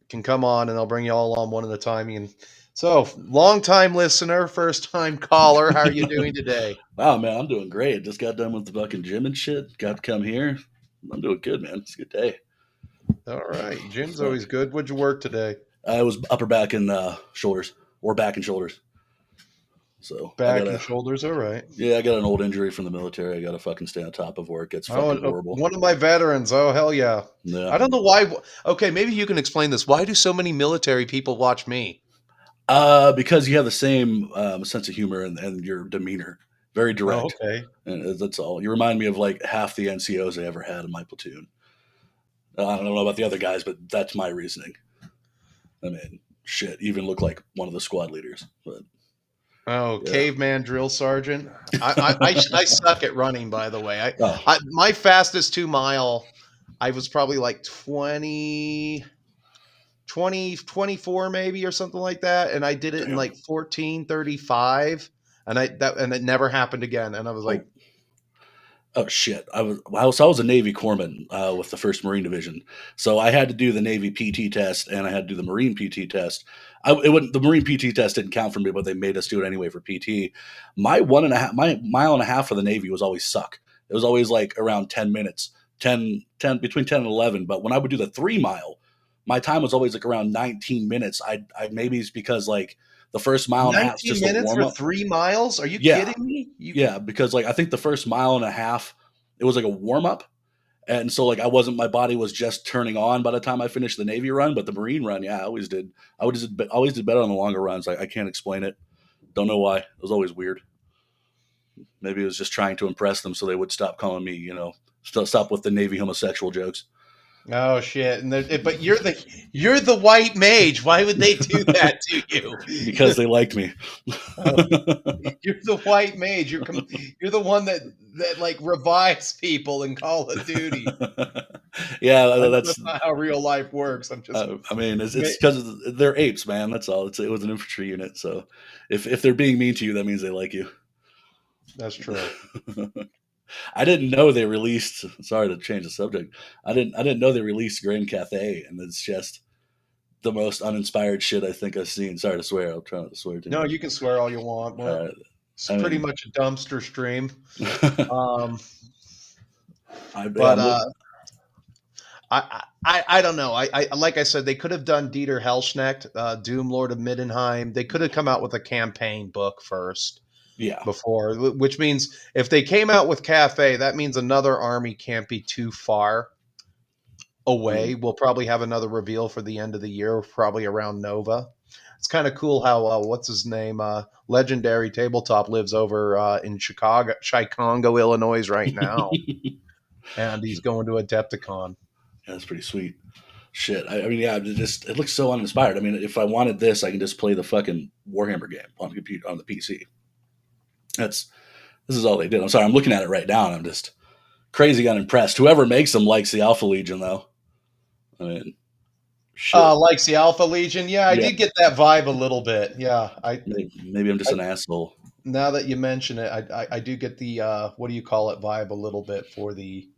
can come on, and I'll bring you all on one at a time. So, long-time listener, first-time caller, how are you doing today? Wow, man, I'm doing great. Just got done with the fucking gym and shit. Got to come here. I'm doing good, man. It's a good day. All right. Gym's always good. What'd you work today? It was upper back and shoulders, or back and shoulders. So back and shoulders, all right. Yeah, I got an old injury from the military. I got to fucking stay on top of where it gets fucking horrible. One of my veterans. Oh, hell yeah. I don't know why. Okay, maybe you can explain this. Why do so many military people watch me? Because you have the same sense of humor and your demeanor. Very direct. Oh, okay. And that's all. You remind me of like half the NCOs I ever had in my platoon. I don't know about the other guys, but that's my reasoning. I mean, shit, even look like one of the squad leaders. But caveman drill sergeant. I suck at running, by the way. My fastest 2 mile, I was probably like 24 maybe or something like that, and I did it in like 14:35, and it never happened again. And I was like, oh shit! I was a Navy corpsman with the 1st Marine Division, so I had to do the Navy PT test and I had to do the Marine PT test. The Marine PT test didn't count for me, but they made us do it anyway for PT. My mile and a half for the Navy was always suck. It was always like around 10 minutes, 10 between 10 and 11. But when I would do the 3 mile, my time was always like around 19 minutes. I maybe it's because like the first mile and a half just 19 minutes for 3 miles? Are you kidding me? Yeah, because like I think the first mile and a half it was like a warm up, And so like my body was just turning on by the time I finished the Navy run, but the Marine run, yeah, I always did better on the longer runs. I can't explain it. Don't know why. It was always weird. Maybe it was just trying to impress them so they would stop calling me, stop with the Navy homosexual jokes. Oh shit! But you're the white mage. Why would they do that to you? Because they liked me. You're the white mage. You're the one that like revives people in Call of Duty. Yeah, that's not how real life works. I'm just. I mean, it's because they're apes, man. That's all. It was an infantry unit, so if they're being mean to you, that means they like you. That's true. I didn't know they released. Sorry to change the subject. I didn't know they released Grand Cathay, and it's just the most uninspired shit I think I've seen. Sorry to swear. I'm trying not to swear too much. No, you can swear all you want. Well, it's pretty much a dumpster stream. I don't know. I like I said, they could have done Dieter Hellschnecht, Doom Lord of Middenheim. They could have come out with a campaign book first. Yeah. Before, which means if they came out with Cafe, that means another army can't be too far away. We'll probably have another reveal for the end of the year, probably around Nova. It's kind of cool how what's his name, legendary tabletop lives over in Chicago, Illinois right now, and he's going to Adepticon. Yeah, that's pretty sweet. Shit, I mean, yeah, it looks so uninspired. I mean, if I wanted this, I can just play the fucking Warhammer game on the computer, on the PC. This is all they did. I'm sorry, I'm looking at it right now, and I'm just crazy unimpressed. Whoever makes them likes the Alpha Legion, though. I mean, shit. Likes the Alpha Legion. Yeah, I did get that vibe a little bit. Yeah, maybe I'm just an asshole. Now that you mention it, I do get the what do you call it vibe a little bit for the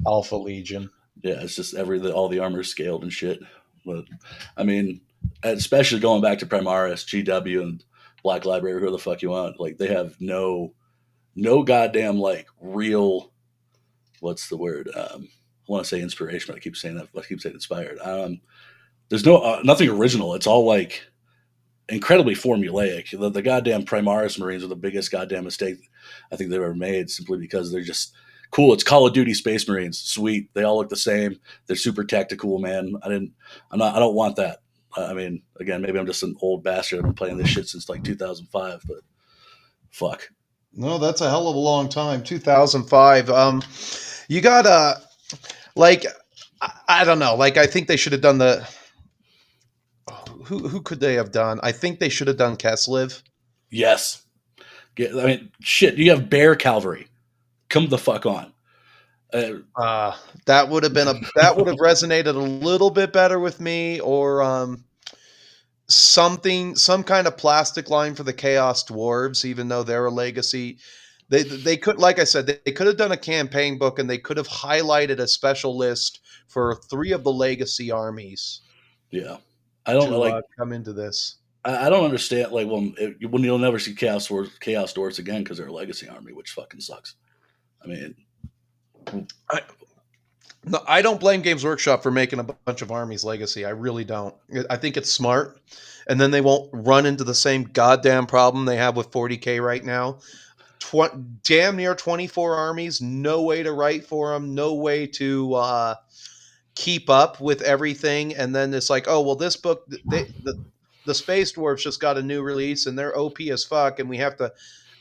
Alpha Legion. Yeah, it's just all the armor scaled and shit. But I mean, especially going back to Primaris, GW, and Black Library, who the fuck you want. Like, they have no goddamn, like, real, what's the word? I want to say inspiration, but I keep saying that. I keep saying inspired. There's nothing original. It's all, like, incredibly formulaic. The goddamn Primaris Marines are the biggest goddamn mistake I think they've ever made, simply because they're just cool. It's Call of Duty Space Marines. Sweet. They all look the same. They're super tactical, man. I don't want that. I mean, again, maybe I'm just an old bastard. I've been playing this shit since like 2005, but fuck. No, that's a hell of a long time. 2005. You got like, I don't know. Like, I think they should have done who could they have done? I think they should have done Keslev. Yes. I mean, shit. You have Bear Cavalry. Come the fuck on. That would have resonated a little bit better with me, or some kind of plastic line for the Chaos Dwarves, even though they're a legacy. They could, like I said, they could have done a campaign book, and they could have highlighted a special list for 3 of the legacy armies. Yeah, I don't like come into this. I don't understand. Like, when you'll never see Chaos Dwarves again because they're a legacy army, which fucking sucks. I mean. No, I don't blame Games Workshop for making a bunch of armies legacy. I really don't. I think it's smart, and then they won't run into the same goddamn problem they have with 40K right now. Damn near 24 armies, no way to write for them, no way to keep up with everything, and then it's like, oh well, this book, the Space Dwarfs just got a new release, and they're OP as fuck, and we have to.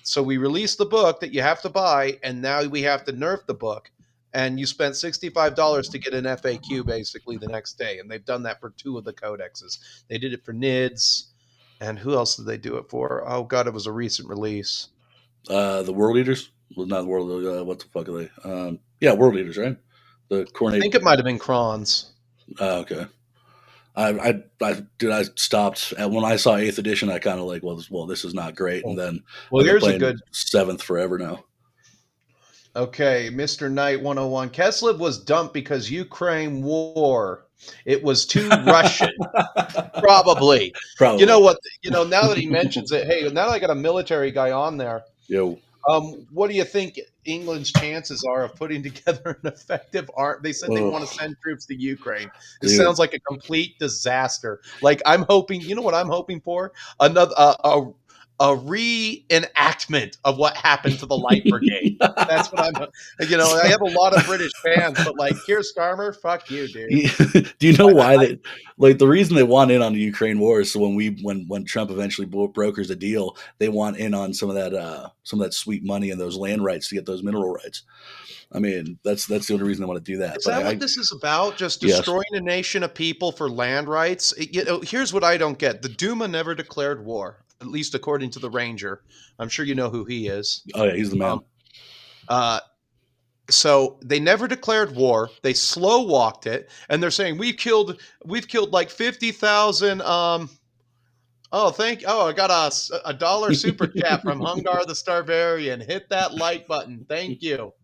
So we released the book that you have to buy, and now we have to nerf the book. And you spent $65 to get an FAQ basically the next day. And they've done that for 2 of the codexes. They did it for NIDS. And who else did they do it for? Oh, God, it was a recent release. The World Eaters? Well, not the World what the fuck are they? Yeah, World Eaters, right? The Cornet. I think it might have been Krons. Okay. I stopped when I saw 8th edition. I kind of like, well, this is not great. And then, here's a good 7th forever now. Okay, Mr. Knight 101. Keslev was dumped because Ukraine war. It was too Russian. Probably. You know what? Now that he mentions it, hey, now that I got a military guy on there. Yo. What do you think England's chances are of putting together an effective art? They said they want to send troops to Ukraine. It sounds like a complete disaster. Like, I'm hoping, you know what I'm hoping for? Another a reenactment of what happened to the Light Brigade. That's what I'm. I have a lot of British fans, but like Keir Starmer, fuck you, dude. Do you know why they like the reason they want in on the Ukraine war is so when Trump eventually brokers a deal, they want in on some of that sweet money and those land rights to get those mineral rights. I mean, that's the only reason they want to do that. Is that what this is about? Just destroying a nation of people for land rights? Here's what I don't get. The Duma never declared war, at least according to the Ranger. I'm sure you know who he is. Oh, yeah, he's the man. So they never declared war. They slow walked it, and they're saying we've killed like 50,000. I got a $1 super chat from Hungar the Starvarian. Hit that like button. Thank you.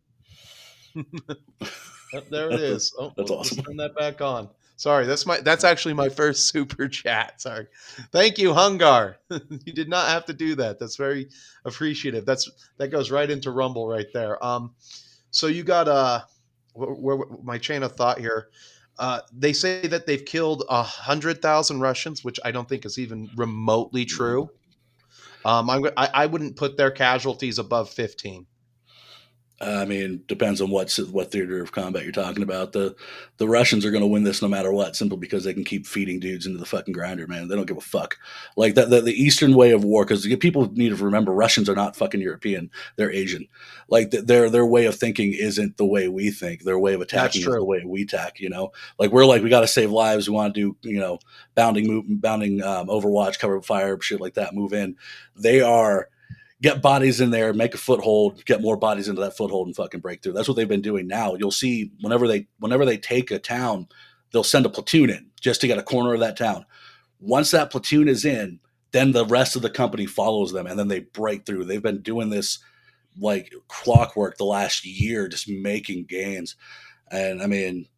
There it is. Oh, that's awesome. Let's turn that back on. Sorry, that's actually my first super chat. Sorry. Thank you, Hungar. You did not have to do that. That's very appreciative. That goes right into Rumble right there. So you got where my chain of thought here. They say that they've killed 100,000 Russians, which I don't think is even remotely true. I wouldn't put their casualties above 15. I mean, depends on what theater of combat you're talking about. The Russians are going to win this no matter what, simply because they can keep feeding dudes into the fucking grinder, man. They don't give a fuck. Like that, the Eastern way of war, because people need to remember Russians are not fucking European. They're Asian. Like their way of thinking isn't the way we think. Their way of attacking is the way we attack. Like we're like, we got to save lives. We want to do bounding Overwatch, cover fire, shit like that. Move in. They are. Get bodies in there, make a foothold, get more bodies into that foothold, and fucking break through. That's what they've been doing now. You'll see whenever they take a town, they'll send a platoon in just to get a corner of that town. Once that platoon is in, then the rest of the company follows them, and then they break through. They've been doing this like clockwork the last year, just making gains. And I mean,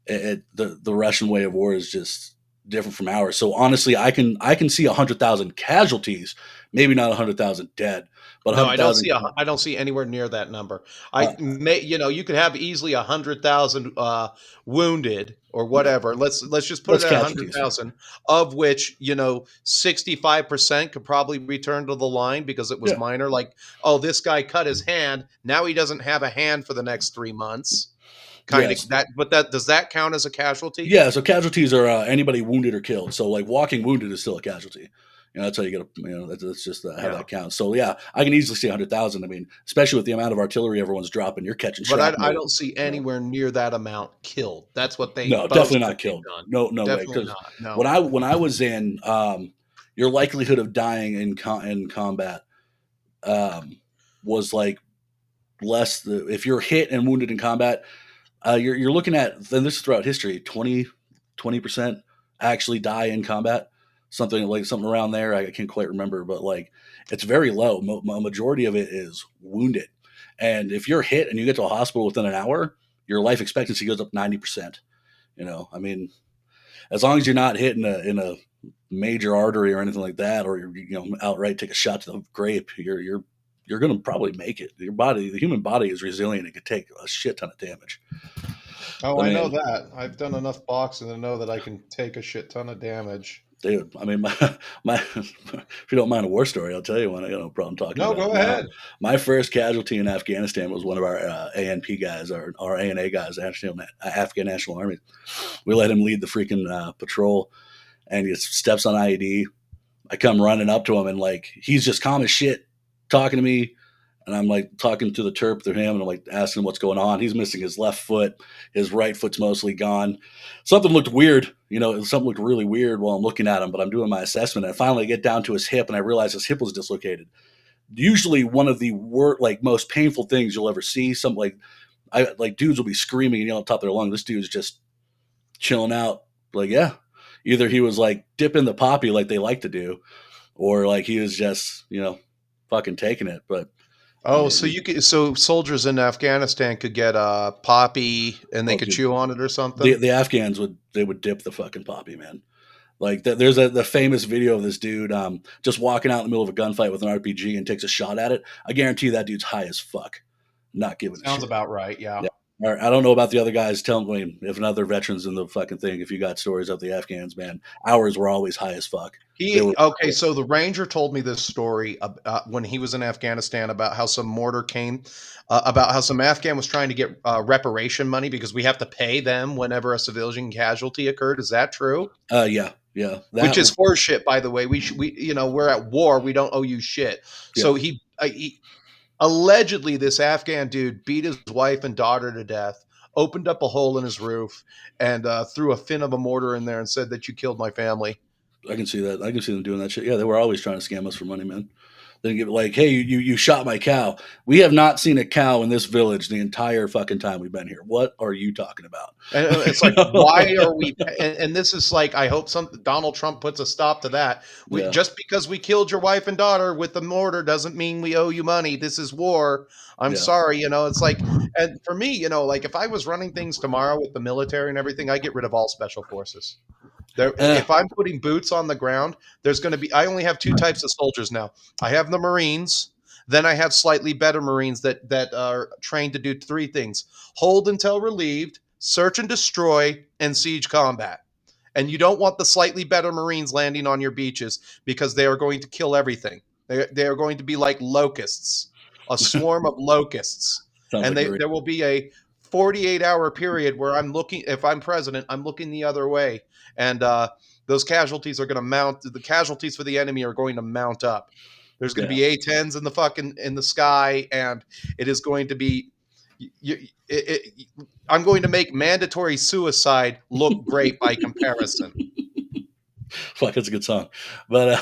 the Russian way of war is just different from ours. So honestly, I can see 100,000 casualties, maybe not 100,000 dead, but no, I don't see anywhere near that number. You could have easily 100,000 wounded or whatever. Let's just put it at 100,000, of which 65% could probably return to the line because it was minor. Like, oh, this guy cut his hand. Now he doesn't have a hand for the next 3 months. Does that count as a casualty? Yeah, so casualties are anybody wounded or killed. So like walking wounded is still a casualty. That's how you get that's just how that counts. So yeah, I can easily see 100,000. I mean, especially with the amount of artillery everyone's dropping, you're catching. But I don't see anywhere near that amount killed. That's what they. No, definitely not killed. No way. Because when I was in, your likelihood of dying in combat was like less. If you're hit and wounded in combat. You're looking at, then this is throughout history, 20% actually die in combat, something around there. I can't quite remember, but like it's very low. A majority of it is wounded. And if you're hit and you get to a hospital within an hour, your life expectancy goes up 90%. I mean, as long as you're not hit in a major artery or anything like that, or outright take a shot to the grape, you're going to probably make it. The human body is resilient. It could take a shit ton of damage. Oh, I know that. I've done enough boxing to know that I can take a shit ton of damage. Dude, I mean, if you don't mind a war story, I'll tell you one. I got no problem talking about it. No, go ahead. My first casualty in Afghanistan was one of our ANP guys, our ANA guys, Afghan National Army. We let him lead the freaking patrol, and he steps on IED. I come running up to him, and like he's just calm as shit, talking to me, and I'm like talking to the terp through him, and I'm like asking him what's going on. He's missing his left foot. His right foot's mostly gone. Something looked weird. Something looked really weird while I'm looking at him, but I'm doing my assessment. And I finally get down to his hip, and I realize his hip was dislocated. Usually one of the most painful things you'll ever see. Something like dudes will be screaming and yelling on top of their lungs. This dude's just chilling out. Like, yeah, either he was like dipping the poppy like they like to do, or like he was just, fucking taking it. But so soldiers in Afghanistan could get a poppy and they could chew on it or something. The Afghans would dip the fucking poppy, man. Like there's the famous video of this dude just walking out in the middle of a gunfight with an RPG and takes a shot at it. I guarantee that dude's high as fuck. Not giving. Sounds about right. Yeah. All right, I don't know about the other guys. Tell me if another veterans in the fucking thing. If you got stories of the Afghans, man, ours were always high as fuck. Okay, so the ranger told me this story when he was in Afghanistan about how some mortar came, about how some Afghan was trying to get reparation money because we have to pay them whenever a civilian casualty occurred. Is that true? Yeah. Which is horseshit, by the way. We're at war. We don't owe you shit. Yeah. So he allegedly, this Afghan dude beat his wife and daughter to death, opened up a hole in his roof, and threw a fin of a mortar in there and said that you killed my family. I can see that. I can see them doing that shit. Yeah, they were always trying to scam us for money, man. They give it like, hey, you shot my cow. We have not seen a cow in this village the entire fucking time we've been here. What are you talking about? And it's like, why are we? And this is like, I hope Donald Trump puts a stop to that. Just because we killed your wife and daughter with the mortar doesn't mean we owe you money. This is war. I'm sorry. It's like, and for me, like if I was running things tomorrow with the military and everything, I get rid of all special forces. If I'm putting boots on the ground, there's going to be, I only have two types of soldiers now. I have the Marines. Then I have slightly better Marines that are trained to do three things: hold until relieved, search and destroy, and siege combat. And you don't want the slightly better Marines landing on your beaches because they are going to kill everything. They are going to be like locusts, a swarm of locusts. And there will be a 48-hour period where I'm looking, if I'm president, I'm looking the other way. And those casualties are going to mount. The casualties for the enemy are going to mount up. There's going to be A-10s in the sky, and it is going to be. I'm going to make mandatory suicide look great by comparison. Fuck, that's a good song. But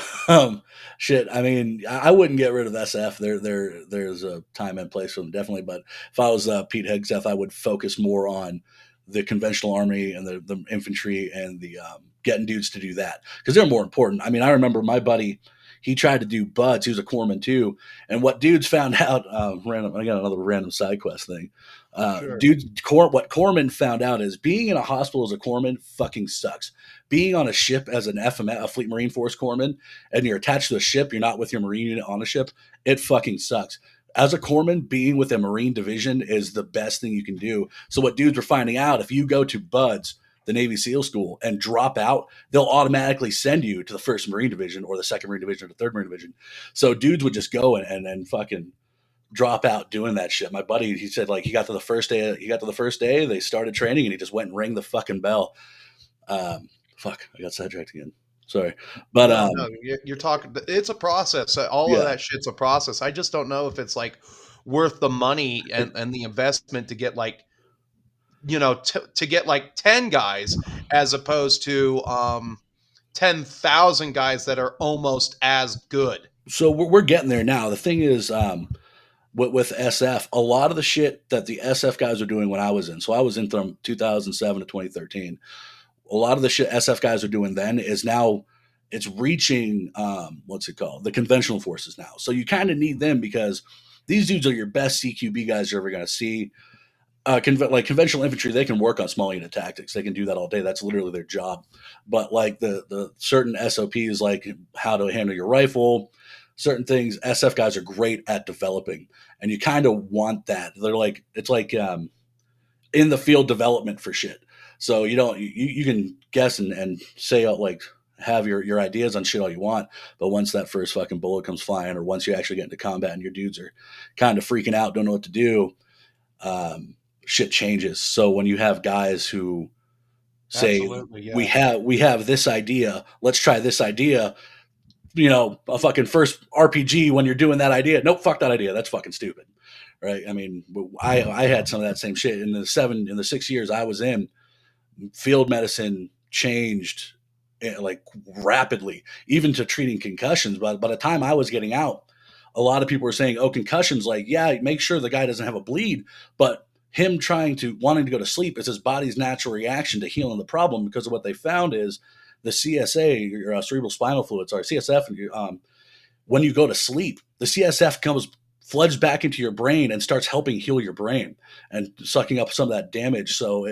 shit, I mean, I wouldn't get rid of SF. There's a time and place for them, definitely. But if I was Pete Hegseth, I would focus more on the conventional army and the infantry and the getting dudes to do that because they're more important. I mean, I remember my buddy, he tried to do buds. He was a corpsman too. And what dudes found out, I got another random side quest thing. Sure. What corpsmen found out is being in a hospital as a corpsman fucking sucks. Being on a ship as an FMF, a Fleet Marine Force corpsman, and you're attached to a ship, you're not with your Marine unit on a ship, it fucking sucks. As a corpsman, being with a Marine division is the best thing you can do. So what dudes were finding out, if you go to BUDS, the Navy SEAL School, and drop out, they'll automatically send you to the 1st Marine Division or the 2nd Marine Division or the 3rd Marine Division. So dudes would just go and fucking drop out doing that shit. My buddy, he said, like, he got to the first day, they started training, and he just went and rang the fucking bell. Fuck, I got sidetracked again. Sorry. But no, you're talking, it's a process. All of that shit's a process. I just don't know if it's like worth the money and the investment to get like, to get like 10 guys as opposed to 10,000 guys that are almost as good. So we're getting there now. The thing is, with SF, a lot of the shit that the SF guys are doing when I was in, so I was in from 2007 to 2013. A lot of the shit SF guys are doing then is now it's reaching, the conventional forces now. So you kind of need them because these dudes are your best CQB guys you're ever going to see. Conventional infantry, they can work on small unit tactics. They can do that all day. That's literally their job. But like the certain SOPs, like how to handle your rifle, certain things, SF guys are great at developing. And you kind of want that. They're like, it's like in the field development for shit. So you can guess and say like have your ideas on shit all you want, but once that first fucking bullet comes flying, or once you actually get into combat and your dudes are kind of freaking out, don't know what to do, shit changes. So when you have guys who say, we have this idea, let's try this idea, a fucking first RPG when you're doing that idea, nope, fuck that idea, that's fucking stupid, right? I mean, I had some of that same shit in the 6 years I was in. Field medicine changed like rapidly, even to treating concussions. But by the time I was getting out, a lot of people were saying, "Oh, concussions, like, yeah, make sure the guy doesn't have a bleed." But him wanting to go to sleep is his body's natural reaction to healing the problem, because of what they found is the CSA, your cerebral spinal fluid, CSF, when you go to sleep, the CSF floods back into your brain and starts helping heal your brain and sucking up some of that damage. So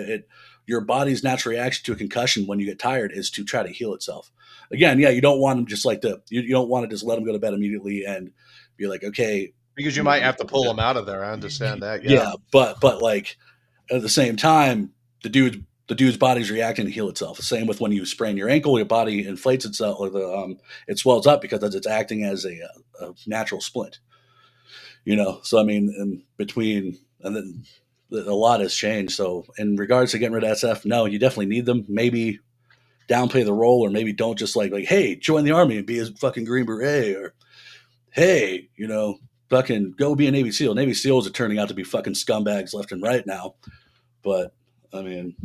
your body's natural reaction to a concussion when you get tired is to try to heal itself. Again, yeah, you don't want them you don't want to just let them go to bed immediately and be like, okay. Because you might have to pull them out of there. I understand that. Yeah, but like At the same time, the dude's body's reacting to heal itself. The same with when you sprain your ankle, your body inflates itself, or it swells up because it's acting as a natural splint. So I mean, in between, and then a lot has changed. So in regards to getting rid of SF, no, you definitely need them. Maybe downplay the role, or maybe don't just like, hey, join the Army and be a fucking Green Beret, or hey, fucking go be a Navy SEAL. Navy SEALs are turning out to be fucking scumbags left and right now. But I mean,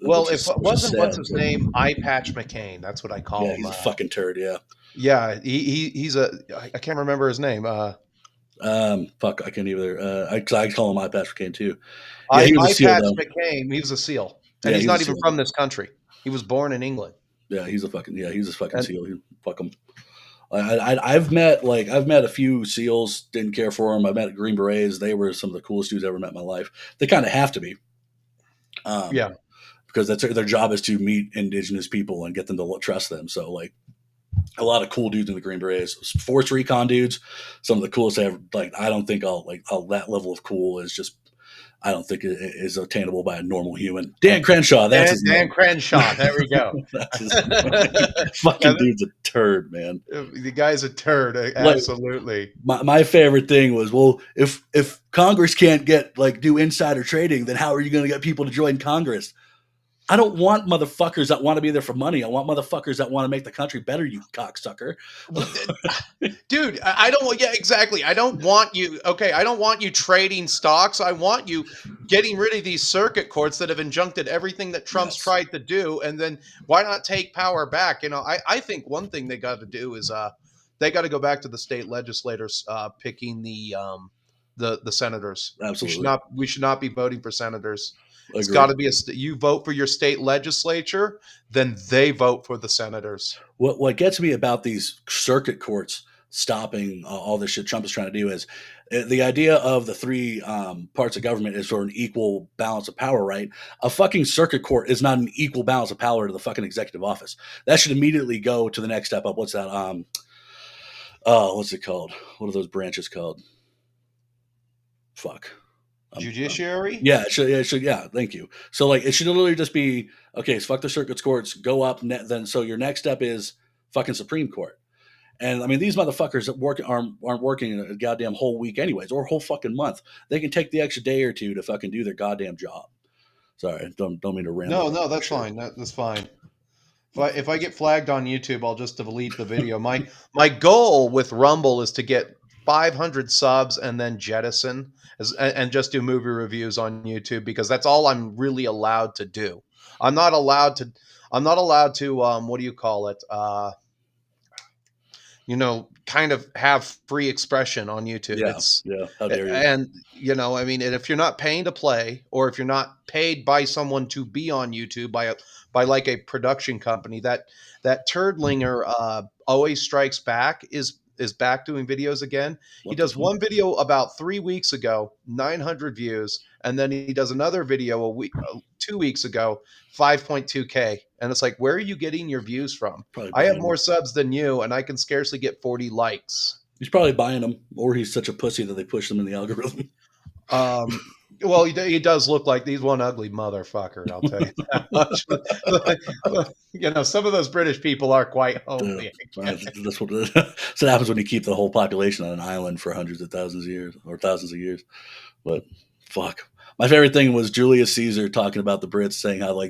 well, if it wasn't what's his name, Eye Patch McCain. That's what I call him. Yeah, he's a fucking turd. Yeah. Yeah, he's I can't remember his name. Fuck, I can't either. I call him Eye Patch McCain too. Yeah, Eye Patch McCain. He was a SEAL, and yeah, he's not even from this country. He was born in England. Yeah, he's a fucking SEAL. Fuck him. I've met a few SEALs, didn't care for them. I met Green Berets. They were some of the coolest dudes I ever met in my life. They kind of have to be. Yeah. Because that's their job is to meet indigenous people and get them to trust them. So like a lot of cool dudes in the Green Berets, Force Recon dudes, some of the coolest I ever, like, I don't think that level of cool is just, I don't think it is attainable by a normal human. Dan Crenshaw, that's his name. Dan Crenshaw, there we go. Fucking dude's a turd, man. The guy's a turd, absolutely. My favorite thing was, well, if Congress can't do insider trading, then how are you going to get people to join Congress? I don't want motherfuckers that want to be there for money. I want motherfuckers that want to make the country better, you cocksucker. Dude, I don't. Yeah, exactly. I don't want you. Okay, I don't want you trading stocks. I want you getting rid of these circuit courts that have injuncted everything that Trump's tried to do. And then why not take power back? I think one thing they got to do is they got to go back to the state legislators picking the senators. Absolutely. We should not be voting for senators. Agreed. It's got to be you vote for your state legislature, then they vote for the senators. What gets me about these circuit courts stopping all this shit Trump is trying to do is the idea of the three parts of government is for an equal balance of power, right? A fucking circuit court is not an equal balance of power to the fucking executive office. That should immediately go to the next step up. What's that? What's it called? What are those branches called? Fuck. Judiciary? Yeah, it should. Yeah, thank you. So it should literally just be, okay, so fuck the circuit courts, go up, then so your next step is fucking Supreme Court. And I mean, these motherfuckers that aren't working a goddamn whole week anyways, or a whole fucking month. They can take the extra day or two to fucking do their goddamn job. Sorry, don't mean to ramble. No, that's fine. That's fine. If I get flagged on YouTube, I'll just delete the video. My goal with Rumble is to get 500 subs and then jettison and just do movie reviews on YouTube, because that's all I'm really allowed to do. I'm not allowed to what do you call it? Kind of have free expression on YouTube. Yeah. How dare you? And I mean, and if you're not paying to play, or if you're not paid by someone to be on YouTube by like a production company, that Turdlinger always strikes back is back doing videos again. He does one video about 3 weeks ago, 900 views, and then he does another video 2 weeks ago, 5.2K. And it's like, where are you getting your views from? I have more subs than you, and I can scarcely get 40 likes. He's probably buying them, or he's such a pussy that they push them in the algorithm. Well, he does look like he's one ugly motherfucker, I'll tell you that much. Some of those British people are quite homely. That's what happens when you keep the whole population on an island for hundreds of thousands of years, or thousands of years. But fuck. My favorite thing was Julius Caesar talking about the Brits, saying how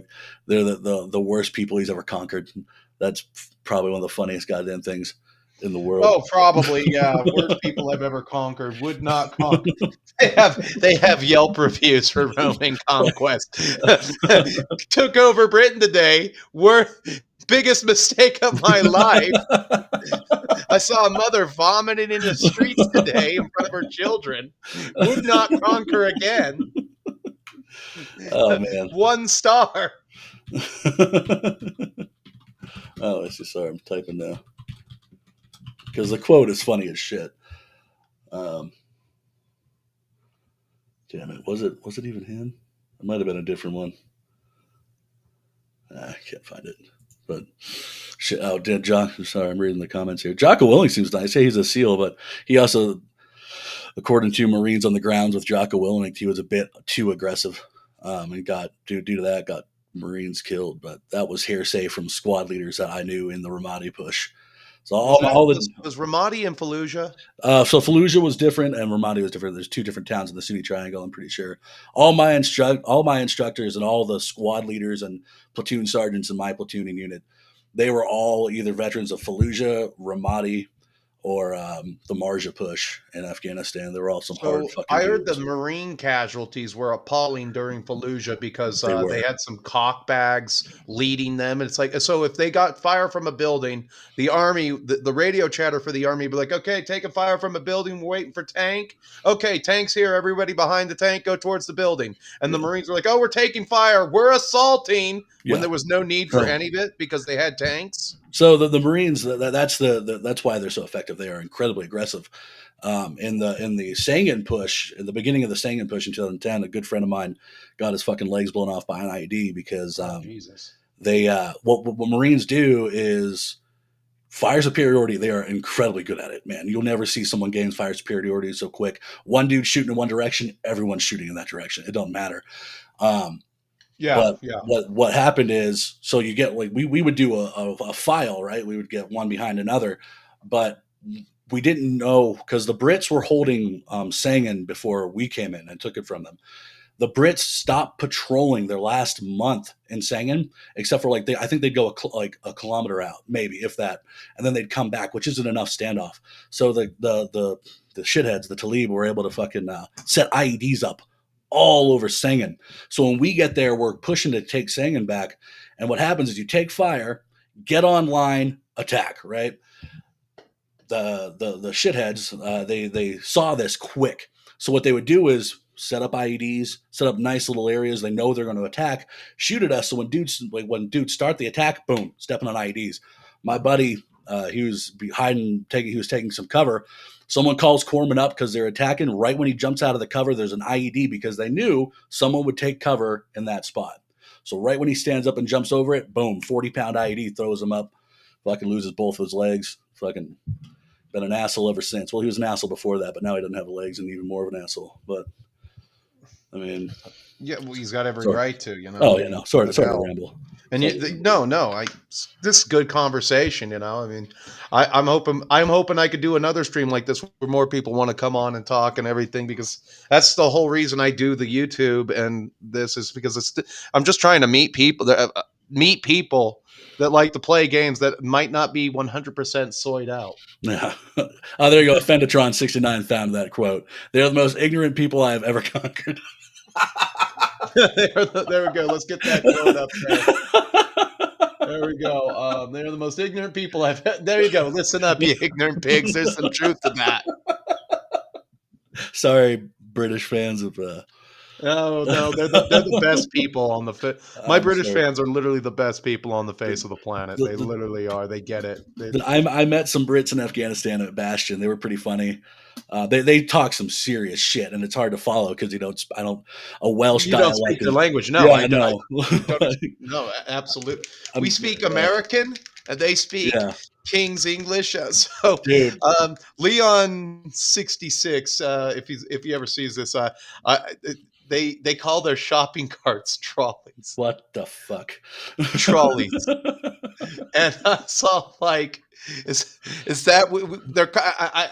they're the worst people he's ever conquered. That's probably one of the funniest goddamn things in the world. Oh, probably, yeah. Worst people I've ever conquered, would not conquer. They have Yelp reviews for Roman conquest. Took over Britain today. Biggest mistake of my life. I saw a mother vomiting in the streets today in front of her children. Would not conquer again. Oh man. 1 star. Oh, let's just sorry, I'm typing now. Because the quote is funny as shit. Damn it. Was it even him? It might have been a different one. I can't find it. But shit. Oh, sorry, I'm reading the comments here. Jocko Willink seems nice. Hey, he's a SEAL, but he also, according to Marines on the grounds with Jocko Willink, he was a bit too aggressive. and got due to that got Marines killed. But that was hearsay from squad leaders that I knew in the Ramadi push. So was Ramadi in Fallujah? So Fallujah was different, and Ramadi was different. There's two different towns in the Sunni Triangle. I'm pretty sure. All my instructors and all the squad leaders and platoon sergeants in my platooning unit, they were all either veterans of Fallujah, Ramadi, or the Marja push in Afghanistan. They were all some hard fucking I heard dudes. the Marine casualties were appalling during Fallujah because They had some cock bags leading them. And it's like, so if they got fire from a building, the Army, the radio chatter for the Army would be like, okay, taking fire from a building, we're waiting for tank. Okay, tank's here. Everybody behind the tank, go towards the building. And the Marines were like, oh, we're taking fire. We're assaulting when there was no need for any of it because they had tanks. So the Marines, that's why they're so effective. They are incredibly aggressive. In the Sangin push, in the beginning of the Sangin push in 2010, a good friend of mine got his fucking legs blown off by an IED because they what Marines do is fire superiority. They are incredibly good at it, man. You'll never see someone gain fire superiority so quick. One dude shooting in one direction, everyone's shooting in that direction. It don't matter. What happened is, so you get like we would do a file, right? We would get one behind another, but we didn't know because the Brits were holding Sangin before we came in and took it from them. The Brits stopped patrolling their last month in Sangin, except for I think they'd go a kilometer out, maybe if that, and then they'd come back, which isn't enough standoff. So the shitheads, the Talib, were able to fucking set IEDs up all over Sangin. So when we get there, we're pushing to take Sangin back, and what happens is you take fire, get online, attack, right? The shitheads, they saw this quick. So what they would do is set up IEDs, set up nice little areas. They know they're going to attack, shoot at us. So when dudes start the attack, boom, stepping on IEDs. My buddy, he was he was taking some cover. Someone calls Corpsman up because they're attacking. Right when he jumps out of the cover, there's an IED because they knew someone would take cover in that spot. So right when he stands up and jumps over it, boom, 40-pound IED throws him up. Fucking loses both of his legs. Fucking been an asshole ever since. Well, he was an asshole before that, but now he doesn't have legs and even more of an asshole. But I mean, yeah, well, he's got every right to, you know. Oh, yeah, no, sorry to ramble. And this is good conversation, you know. I mean, I'm hoping I could do another stream like this where more people want to come on and talk and everything, because that's the whole reason I do the YouTube, and this is because I'm just trying to meet people that like to play games that might not be 100% soyed out. Yeah. Oh, there you go. Fendatron69 found that quote. They're the most ignorant people I have ever conquered. There we go. Let's get that quote up there. There we go. They're the most ignorant people I've had. There you go. Listen up, you ignorant pigs. There's some truth to that. Sorry, British fans of... No, they're the best people on the My British fans are literally the best people on the face of the planet. They literally are. They get it. I met some Brits in Afghanistan at Bastion. They were pretty funny. They talk some serious shit, and it's hard to follow because a Welsh dialect. Don't speak the language. No, yeah, I know. No, absolutely. We speak American, and they speak King's English. So, dude. Leon 66. If he ever sees this, they call their shopping carts trolleys. What the fuck? Trolleys. And I saw like, is that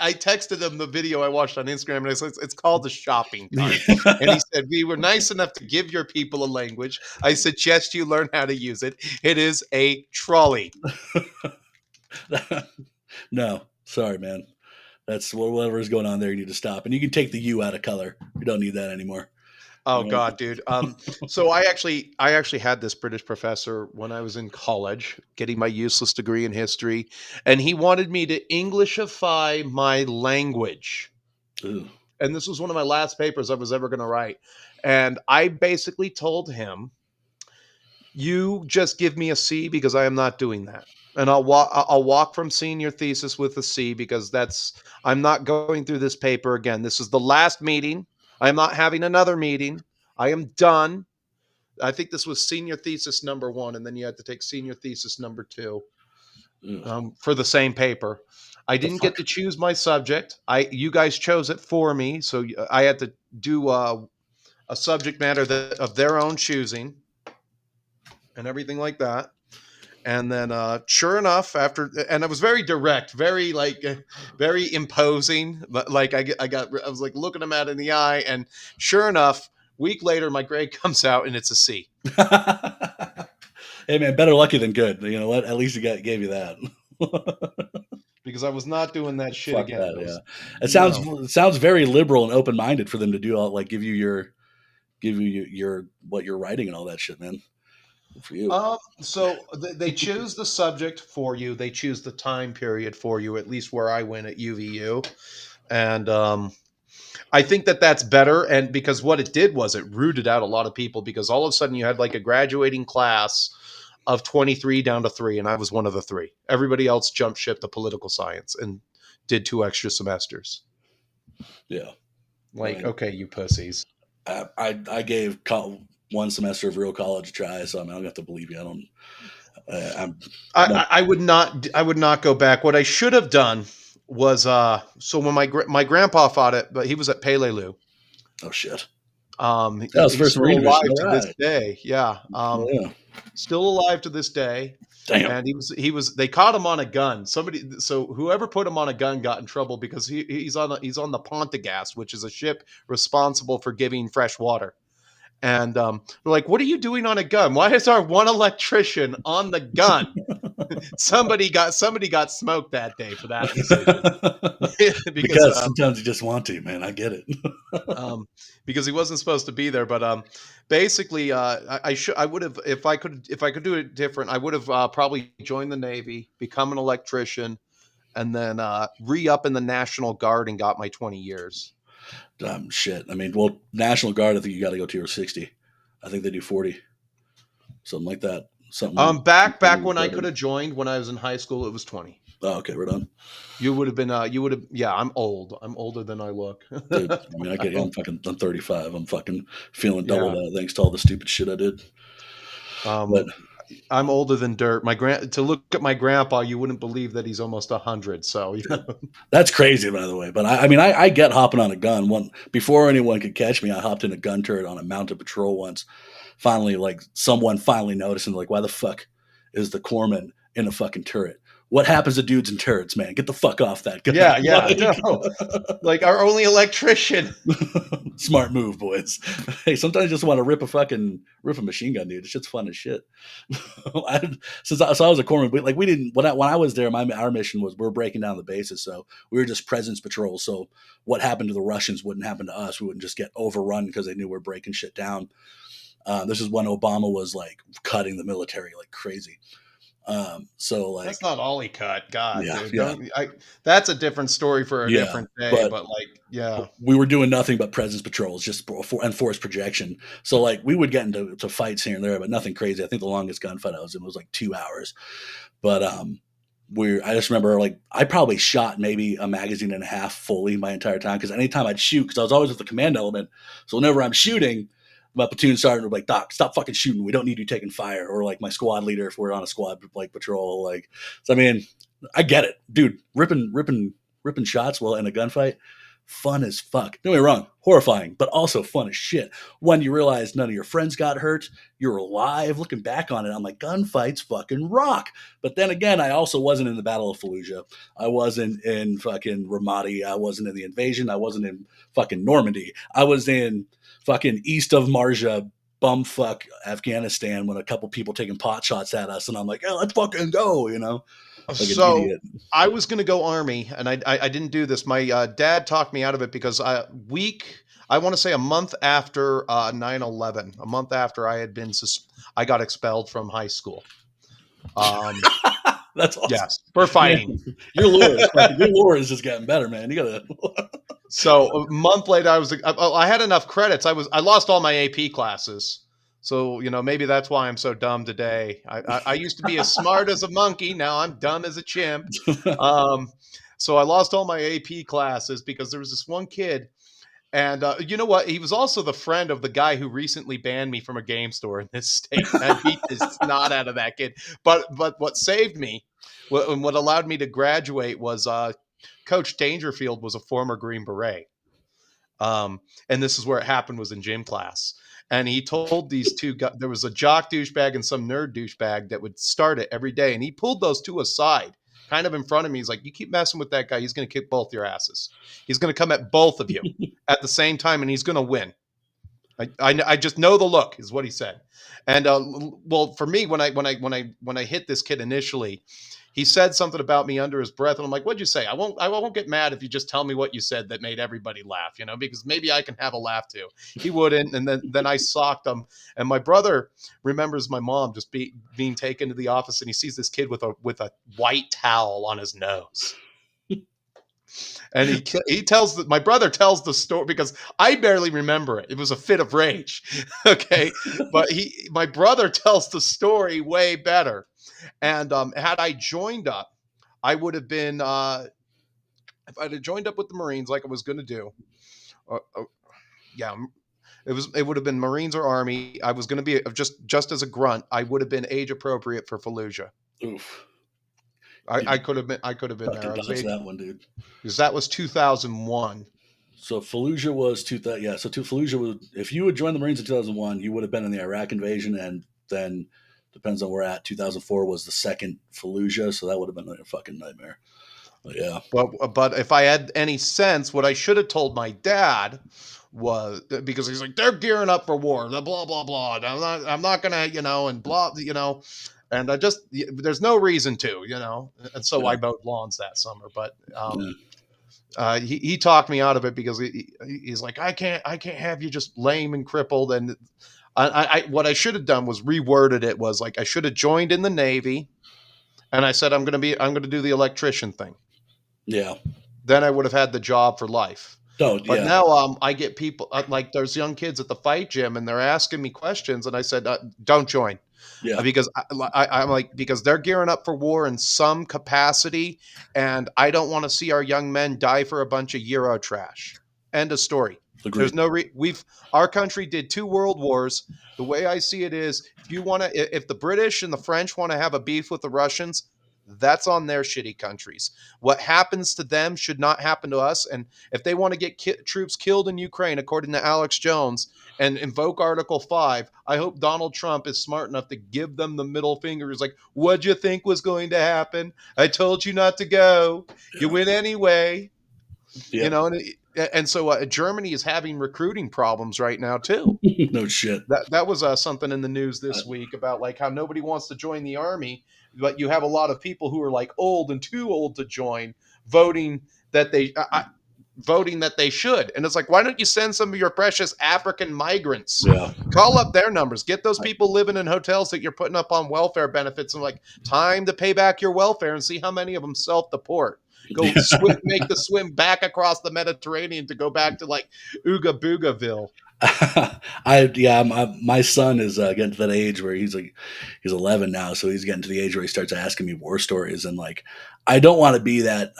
I texted him the video I watched on Instagram, and I said it's called the shopping cart. And he said, we were nice enough to give your people a language. I suggest you learn how to use it. It is a trolley. No, sorry, man. That's whatever is going on there. You need to stop, and you can take the U out of color. You don't need that anymore. Oh God, dude. So I actually had this British professor when I was in college, getting my useless degree in history, and he wanted me to Englishify my language. Ooh. And this was one of my last papers I was ever going to write. And I basically told him, you just give me a C because I am not doing that. And I'll walk from senior thesis with a C because I'm not going through this paper again. This is the last meeting. I am not having another meeting. I am done. I think this was senior thesis number 1, and then you had to take senior thesis number 2 for the same paper. I didn't get to choose my subject. You guys chose it for me, so I had to do a a subject matter of their own choosing and everything like that. And then, sure enough, and I was very direct, very very imposing. But like I was like looking him at in the eye, and sure enough, week later, my grade comes out and it's a C. Hey man, better lucky than good. You know what? At least gave you that. Because I was not doing that shit Fuck again. That, yeah. It sounds very liberal and open minded for them to do all give you your what you're writing and all that shit, man. For you. So they choose the subject for you. They choose the time period for you, at least where I went at UVU. And I think that's better. And because what it did was it rooted out a lot of people, because all of a sudden you had like a graduating class of 23 down to 3. And I was one of the 3. Everybody else jumped ship to political science and did 2 extra semesters. Yeah. Okay, you pussies. I gave one semester of real college a try, so I don't have to believe you. I would not go back. What I should have done was so when my grandpa fought it, but he was at Peleliu. Oh shit. That was first Marine alive division. to this day. Yeah. Still alive to this day. Damn. And they caught him on a gun. So whoever put him on a gun got in trouble because he's on the Pontegast, which is a ship responsible for giving fresh water. And they're like, "What are you doing on a gun? Why is our one electrician on the gun?" somebody got smoked that day for that decision. because sometimes you just want to, man. I get it. Because he wasn't supposed to be there. But basically, I would have, if I could do it different, I would have probably joined the Navy, become an electrician, and then re-up in the National Guard and got my 20 years. Shit. I mean, well, National Guard, I think you got to go tier 60. I think they do 40, something like that. Back when I could have joined when I was in high school, it was 20. Oh, okay, right on. You would have been. Yeah, I'm old. I'm older than I look. Dude, I mean, I get you. I'm 35. I'm fucking feeling double that thanks to all the stupid shit I did. But I'm older than dirt. To look at my grandpa, you wouldn't believe that he's almost 100. So that's crazy, by the way. But I get hopping on a gun. Before anyone could catch me, I hopped in a gun turret on a mounted patrol once. Finally, someone finally noticed and why the fuck is the corpsman in a fucking turret? What happens to dudes in turrets, man? Get the fuck off that gun. Yeah. No. Our only electrician. Smart move, boys. Hey, sometimes you just want to rip a machine gun, dude. This shit's fun as shit. So I was a corpsman, but we didn't. When I was there, our mission was we're breaking down the bases, so we were just presence patrol. So what happened to the Russians wouldn't happen to us. We wouldn't just get overrun because they knew we're breaking shit down. This is when Obama was cutting the military like crazy. That's not all he cut. God, yeah, dude, that's a different story for a different day. But we were doing nothing but presence patrols, just and force projection. So we would get into fights here and there, but nothing crazy. I think the longest gunfight I was in was 2 hours. But I just remember I probably shot maybe a magazine and a half fully my entire time, because anytime I'd shoot, because I was always with the command element, so whenever I'm shooting, my platoon sergeant would be like, "Doc, stop fucking shooting. We don't need you taking fire." Or my squad leader, if we're on a squad patrol. So I mean, I get it, dude. Ripping shots while in a gunfight, fun as fuck. Don't get me wrong, horrifying, but also fun as shit. When you realize none of your friends got hurt, you're alive. Looking back on it, I'm like, gunfights fucking rock. But then again, I also wasn't in the Battle of Fallujah. I wasn't in fucking Ramadi. I wasn't in the invasion. I wasn't in fucking Normandy. I was in fucking east of Marja, bumfuck Afghanistan, when a couple people taking pot shots at us, and I'm like, "Oh, let's fucking go," So I was going to go Army, and I didn't do this. My dad talked me out of it because I want to say a month after 9/11, a month after I had been I got expelled from high school. That's awesome. Yes, for fighting. Man, your lore is just getting better, man. You gotta. So a month later, I had enough credits. I lost all my AP classes. So, maybe that's why I'm so dumb today. I used to be as smart as a monkey. Now I'm dumb as a chimp. So I lost all my AP classes because there was this one kid. And you know what? He was also the friend of the guy who recently banned me from a game store in this state. I beat the snot out of that kid. But what saved me, what allowed me to graduate was Coach Dangerfield was a former Green Beret. and this is where it happened, was in gym class. And he told these two guys, there was a jock douchebag and some nerd douchebag that would start it every day. And he pulled those two aside, kind of in front of me. He's like, you keep messing with that guy, he's going to kick both your asses. He's going to come at both of you at the same time, and he's going to win. I just know the look, is what he said. And well, for me, when I hit this kid initially, he said something about me under his breath, and I'm like, "What'd you say?" I won't get mad if you just tell me what you said that made everybody laugh, because maybe I can have a laugh too. He wouldn't, and then I socked him. And my brother remembers my mom just being taken to the office, and he sees this kid with a white towel on his nose. And my brother tells the story, because I barely remember it. It was a fit of rage. Okay. But my brother tells the story way better. And had I joined up, I would have been, if I'd have joined up with the Marines like I was going to do, it would have been Marines or Army. I was going to be just as a grunt. I would have been age appropriate for Fallujah. Oof. I could have been there. That one, dude. Because that was 2001. So Fallujah was 2000. Yeah. So Fallujah was, if you had joined the Marines in 2001, you would have been in the Iraq invasion, and then depends on where we're at. 2004 was the second Fallujah, so that would have been a fucking nightmare. But yeah. But if I had any sense, what I should have told my dad was, because he's like, they're gearing up for war, blah blah blah. I'm not gonna, and blah, and there's no reason to, and so I mowed lawns that summer. But he talked me out of it, because he's like, I can't have you just lame and crippled. And what I should have done was reworded it, was like, I should have joined in the Navy, and I said, I'm going to do the electrician thing. Yeah. Then I would have had the job for life. But now I get people, like there's young kids at the fight gym, and they're asking me questions, and I said, don't join. Yeah. Because I'm like, because they're gearing up for war in some capacity, and I don't want to see our young men die for a bunch of Euro trash. End of story. Agreed. There's no our country did 2 world wars. The way I see it is, if the British and the French want to have a beef with the Russians, that's on their shitty countries. What happens to them should not happen to us. And if they want to get troops killed in Ukraine, according to Alex Jones, and invoke Article 5, I hope Donald Trump is smart enough to give them the middle finger. He's like, what'd you think was going to happen? I told you not to go. Yeah. You went anyway. Yeah. And so Germany is having recruiting problems right now too. No shit. That was something in the news this week about like how nobody wants to join the army, but you have a lot of people who are like old and too old to join, voting that they should. And it's like, why don't you send some of your precious African migrants? Yeah. Call up their numbers. Get those people living in hotels that you're putting up on welfare benefits, and like, time to pay back your welfare, and see how many of them self-deport. Go make the swim back across the Mediterranean to go back to like Ooga Boogaville. My son is getting to that age where he's 11 now, so he's getting to the age where he starts asking me war stories, and like, I don't want to be that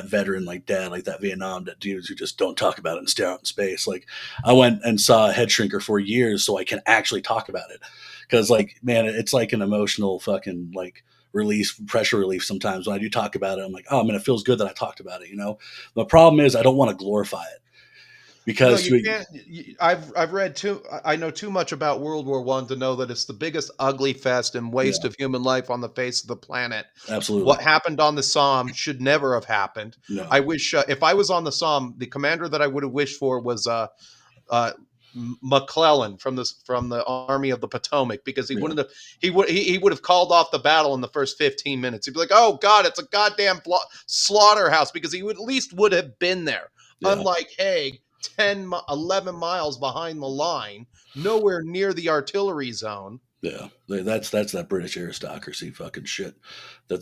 veteran like dad, like that Vietnam dudes who just don't talk about it and stare out in space. Like, I went and saw a head shrinker for years so I can actually talk about it, because like, man, it's like an emotional fucking like pressure relief sometimes when I do talk about it. I'm like, oh man, it feels good that I talked about it. The problem is I don't want to glorify it, because I've read too. I know too much about World War I to know that it's the biggest ugly fest and waste of human life on the face of the planet. Absolutely. What happened on the Somme should never have happened. No. I wish if I was on the Somme, the commander that I would have wished for was McClellan from the Army of the Potomac, because he would have called off the battle in the first 15 minutes. He'd be like, oh God, it's a goddamn slaughterhouse, because he would have been there. Yeah. Unlike Haig, 11 miles behind the line, nowhere near the artillery zone. Yeah, that's that British aristocracy fucking shit that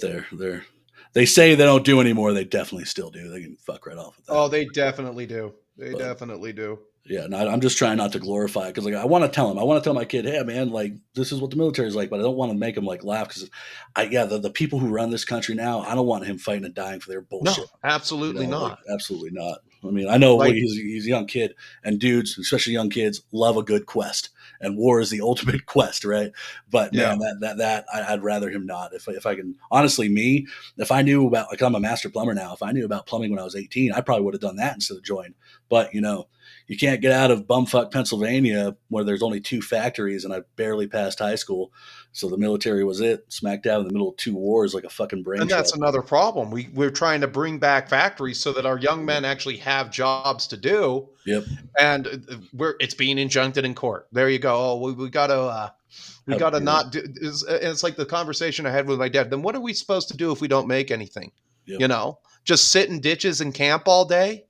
they say they don't do anymore. They definitely still do. They can fuck right off with that. Oh, they definitely do. Definitely do. Yeah, no, I'm just trying not to glorify it, because like, I want to tell my kid, hey man, like, this is what the military is like, but I don't want to make him like laugh, because the people who run this country now, I don't want him fighting and dying for their bullshit. No, absolutely not. Like, absolutely not. I mean, I know he's a young kid, and dudes, especially young kids, love a good quest, and war is the ultimate quest, right? But man, I'd rather him not. If I can, honestly, if I knew about, like, I'm a master plumber now. If I knew about plumbing when I was 18, I probably would have done that instead of join. But you can't get out of bumfuck Pennsylvania where there's only 2 factories, and I barely passed high school. So the military was it, smack dab in the middle of 2 wars like a fucking brain And that's trust. another problem. We're trying to bring back factories so that our young men actually have jobs to do. Yep. And it's being injuncted in court. There you go. Oh, we got to not do. It's like the conversation I had with my dad. Then what are we supposed to do if we don't make anything? Yep. You know, just sit in ditches and camp all day.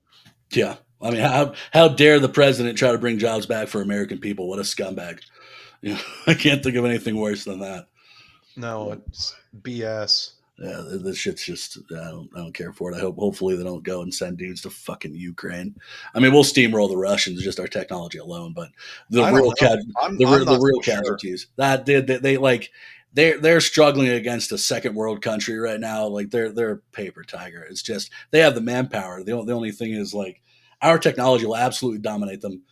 Yeah. I mean, how dare the president try to bring jobs back for American people? What a scumbag. You know, I can't think of anything worse than that. No, it's BS. Yeah, this shit's just I don't care for it. Hopefully they don't go and send dudes to fucking Ukraine. I mean, we'll steamroll the Russians, just our technology alone, but the real casualties that they're struggling against a second world country right now. Like they're a paper tiger. It's just they have the manpower. The only thing is like our technology will absolutely dominate them.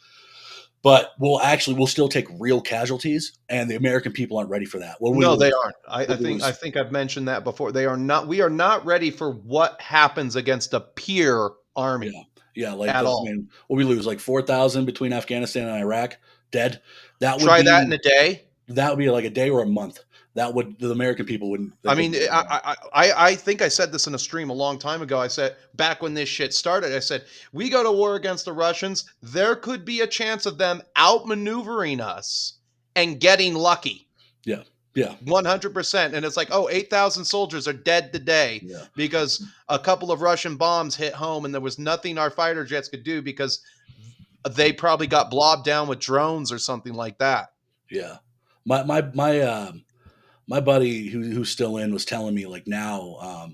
But we'll still take real casualties, and the American people aren't ready for that. No, they aren't. I think I've mentioned that before. They are not. We are not ready for what happens against a peer army. Yeah, like at all. I mean, we lose like 4,000 between Afghanistan and Iraq dead. That would try that in a day. That would be like a day or a month. That would the American people wouldn't. I mean, I think I said this in a stream a long time ago. I said back when this shit started, I said we go to war against the Russians. There could be a chance of them outmaneuvering us and getting lucky. Yeah, 100%. And it's like, 8,000 soldiers are dead today because a couple of Russian bombs hit home, and there was nothing our fighter jets could do because they probably got blobbed down with drones or something like that. Yeah, my buddy who's still in was telling me like now,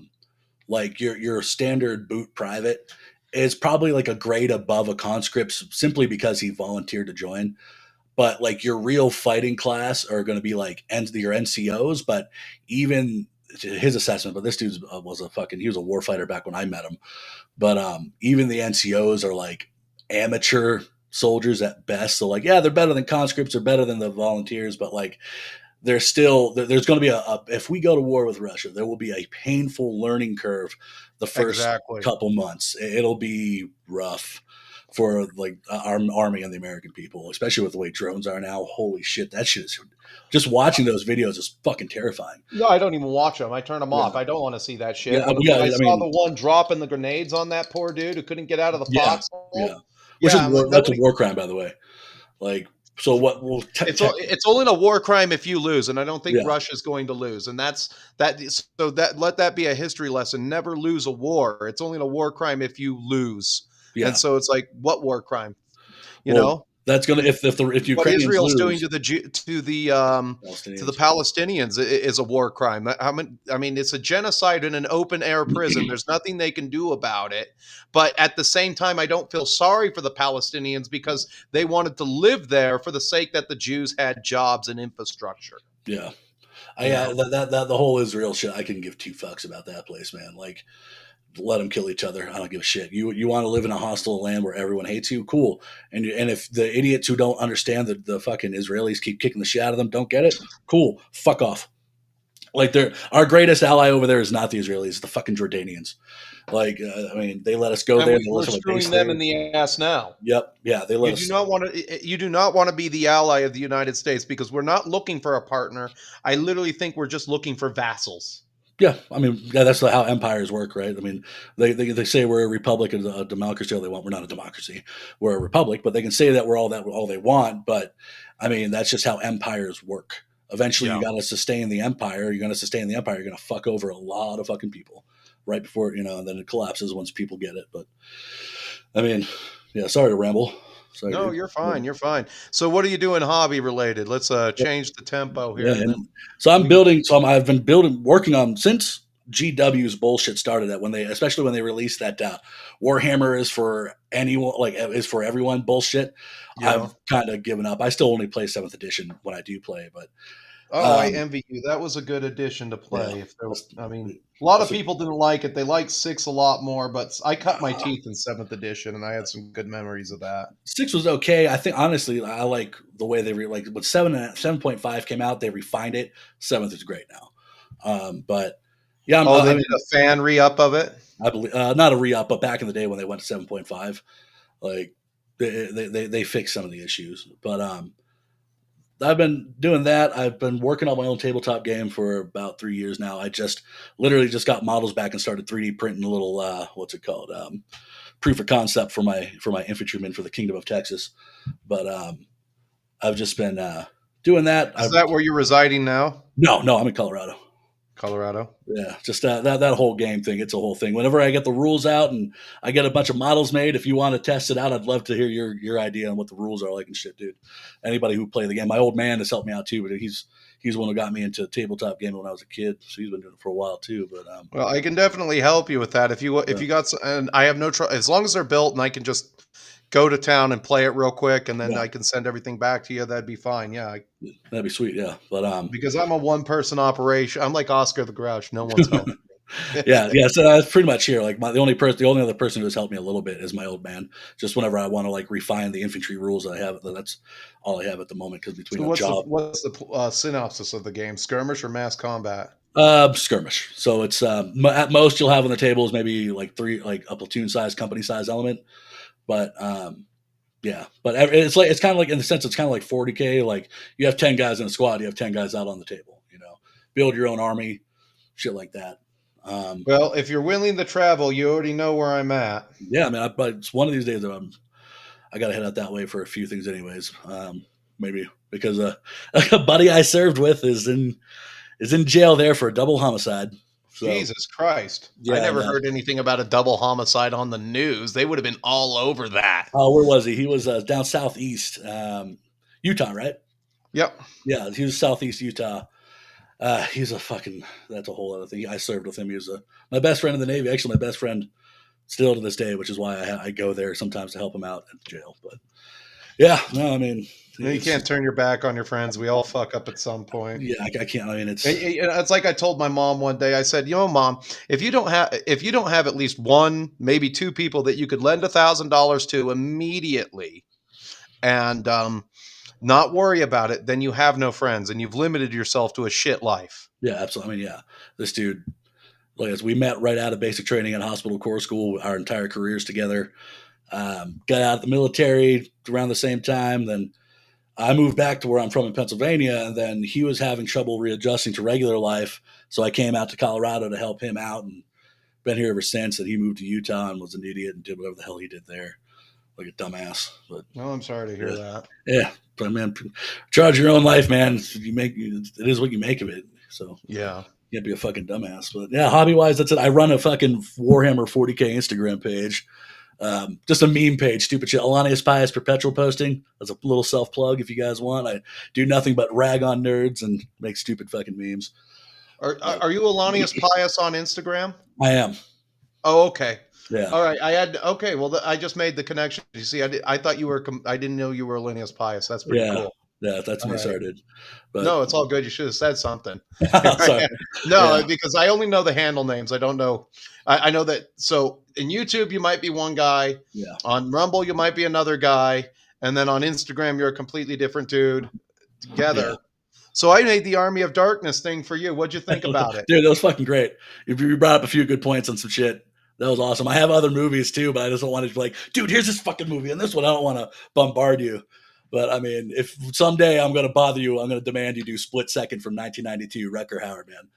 like your standard boot private is probably like a grade above a conscript simply because he volunteered to join. But like your real fighting class are going to be like your NCOs. But even his assessment, but this dude he was a warfighter back when I met him. But even the NCOs are like amateur soldiers at best. So like, yeah, they're better than conscripts, they're better than the volunteers, but like there's going to be if we go to war with Russia, there will be a painful learning curve the first couple months. It'll be rough for like our army and the American people, especially with the way drones are now. Holy shit, that shit is just watching those videos is fucking terrifying. No, I don't even watch them. I turn them off. I don't want to see that shit. I saw the one dropping the grenades on that poor dude who couldn't get out of the foxhole. That's a war crime, by the way. Like, so what? Well, it's only a war crime if you lose, and I don't think Russia's going to lose. And let that be a history lesson. Never lose a war. It's only a war crime if you lose. Yeah. And so it's like, what war crime? You know, that's gonna if Ukrainians what Israel's doing lose, to the Palestinians is a war crime. I mean, it's a genocide in an open air prison. There's nothing they can do about it. But at the same time, I don't feel sorry for the Palestinians because they wanted to live there for the sake that the Jews had jobs and infrastructure. Yeah, that the whole Israel shit. I couldn't give 2 fucks about that place, man. Like, let them kill each other. I don't give a shit. You want to live in a hostile land where everyone hates you? Cool. And if the idiots who don't understand that the fucking Israelis keep kicking the shit out of them don't get it, cool. Fuck off. Like our greatest ally over there is not the Israelis, it's the fucking Jordanians. Like, I mean, they let us go there. We're screwing them in the ass now. Yep. Yeah. They let us. You do not want to be the ally of the United States because we're not looking for a partner. I literally think we're just looking for vassals. Yeah, I mean, that's how empires work, right? I mean, they say we're a republic and a democracy all they want. We're not a democracy. We're a republic, but they can say that we're all they want. But I mean, that's just how empires work. Eventually, you got to sustain the empire. You're going to sustain the empire. You're going to fuck over a lot of fucking people right before, and then it collapses once people get it. But I mean, yeah, sorry to ramble. Sorry, no, you're fine. You're fine. So what are you doing hobby related? Let's change the tempo here. Yeah, so I've been working on since GW's bullshit started especially when they released that Warhammer is for anyone, like is for everyone bullshit. Yeah. I've kind of given up. I still only play 7th edition when I do play, but I envy you. That was a good addition to play. Yeah. If there was, I mean, a lot of people didn't like it. They liked 6 a lot more, but I cut my teeth in 7th edition, and I had some good memories of that. 6 was okay. I think honestly, I like the way they when 7.5 came out, they refined it. 7th is great now, but yeah. They did a fan re-up of it. I believe not a re-up, but back in the day when they went to 7.5, like they fix some of the issues. But I've been doing that. I've been working on my own tabletop game for about 3 years now. I literally just got models back and started 3D printing a little what's it called, proof of concept for my infantrymen for the Kingdom of Texas. But I've just been doing that. Is that where you're residing now? No, I'm in Colorado. Colorado. Yeah, just that whole game thing. It's a whole thing. Whenever I get the rules out and I get a bunch of models made, if you want to test it out, I'd love to hear your idea on what the rules are like and shit, dude. Anybody who play the game, my old man has helped me out too, but he's the one who got me into tabletop gaming when I was a kid, so he's been doing it for a while too. But well, I can definitely help you with that if you got some, and I have no trouble as long as they're built and I can just go to town and play it real quick, and then I can send everything back to you. That'd be fine. Yeah, that'd be sweet. Yeah, but because I'm a one-person operation, I'm like Oscar the Grouch. No one's helping. yeah. So that's pretty much here. Like the only other person who's helped me a little bit is my old man. Just whenever I want to like refine the infantry rules that I have, that's all I have at the moment. Because between what's the synopsis of the game? Skirmish or mass combat? Skirmish. So it's at most you'll have on the table is maybe like a platoon size, company size element. But yeah, but it's kind of like in the sense it's kind of like 40K. Like you have 10 guys in a squad, you have 10 guys out on the table. Build your own army, shit like that. Well, if you're willing to travel, you already know where I'm at. Yeah, I mean, but it's one of these days that I got to head out that way for a few things, anyways. Maybe because a buddy I served with is in jail there for a double homicide. So, Jesus Christ. Yeah, I never heard anything about a double homicide on the news. They would have been all over that. Oh, where was he? He was down southeast, Utah, right? Yep. Yeah, he was southeast Utah. He's that's a whole other thing. I served with him. He was my best friend in the Navy. Actually, my best friend still to this day, which is why I go there sometimes to help him out at jail. But yeah, no, I mean, you can't turn your back on your friends. We all fuck up at some point. Yeah, I can't. I mean, it's like I told my mom one day. I said, Mom, if you don't have at least one, maybe two people that you could lend $1,000 to immediately, and not worry about it, then you have no friends, and you've limited yourself to a shit life. Yeah, absolutely. I mean, yeah, this dude, like, as we met right out of basic training at Hospital Corps School, our entire careers together. Got out of the military around the same time. Then I moved back to where I'm from in Pennsylvania, and then he was having trouble readjusting to regular life. So I came out to Colorado to help him out, and been here ever since. And he moved to Utah and was an idiot and did whatever the hell he did there, like a dumbass. But well, I'm sorry to hear that. Yeah, but man, charge your own life, man. It is what you make of it. So yeah. You can't be a fucking dumbass. But yeah, hobby-wise, that's it. I run a fucking Warhammer 40K Instagram page. Just a meme page, stupid shit. Miscellaneous Pious perpetual posting. That's a little self-plug if you guys want. I do nothing but rag on nerds and make stupid fucking memes. Are you Miscellaneous Pious on Instagram? I am. Oh, okay. Yeah. All right. Okay. Well, I just made the connection. You see, I thought you were. I didn't know you were Miscellaneous Pious. That's pretty cool. Yeah, that's me started. But no, it's all good. You should have said something. Sorry. No, because I only know the handle names. I don't know. I know that. So in YouTube, you might be one guy. Yeah. On Rumble, you might be another guy. And then on Instagram, you're a completely different dude together. Yeah. So I made the Army of Darkness thing for you. What'd you think about it? Dude, that was fucking great. You brought up a few good points on some shit. That was awesome. I have other movies too, but I just don't want to be like, dude, here's this fucking movie and this one. I don't want to bombard you. But I mean, if someday I'm going to bother you, I'm going to demand you do Split Second from 1992, Wrecker Howard, man.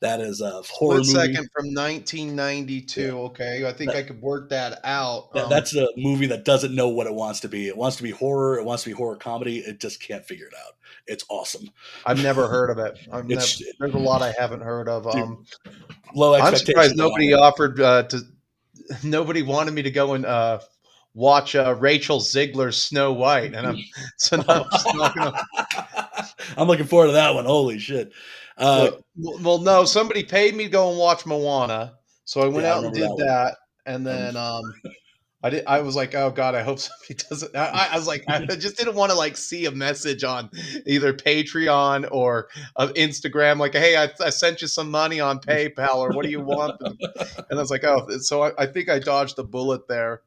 That is a horror movie. Split Second from 1992. Yeah. Okay, I think I could work that out. That's a movie that doesn't know what it wants to be. It wants to be horror. It wants to be horror comedy. It just can't figure it out. It's awesome. I've never heard of it. There's a lot I haven't heard of. Low expectations. I'm surprised nobody offered to. Nobody wanted me to go and watch Rachel Ziegler's Snow White, and I'm just not gonna... I'm looking forward to that one. Holy shit! Well, no, somebody paid me to go and watch Moana, so I went out and did that, and then I was like, oh god, I hope somebody doesn't. I was like, I just didn't want to like see a message on either Patreon or Instagram, like, hey, I sent you some money on PayPal, or what do you want? And I was like, oh, so I think I dodged the bullet there.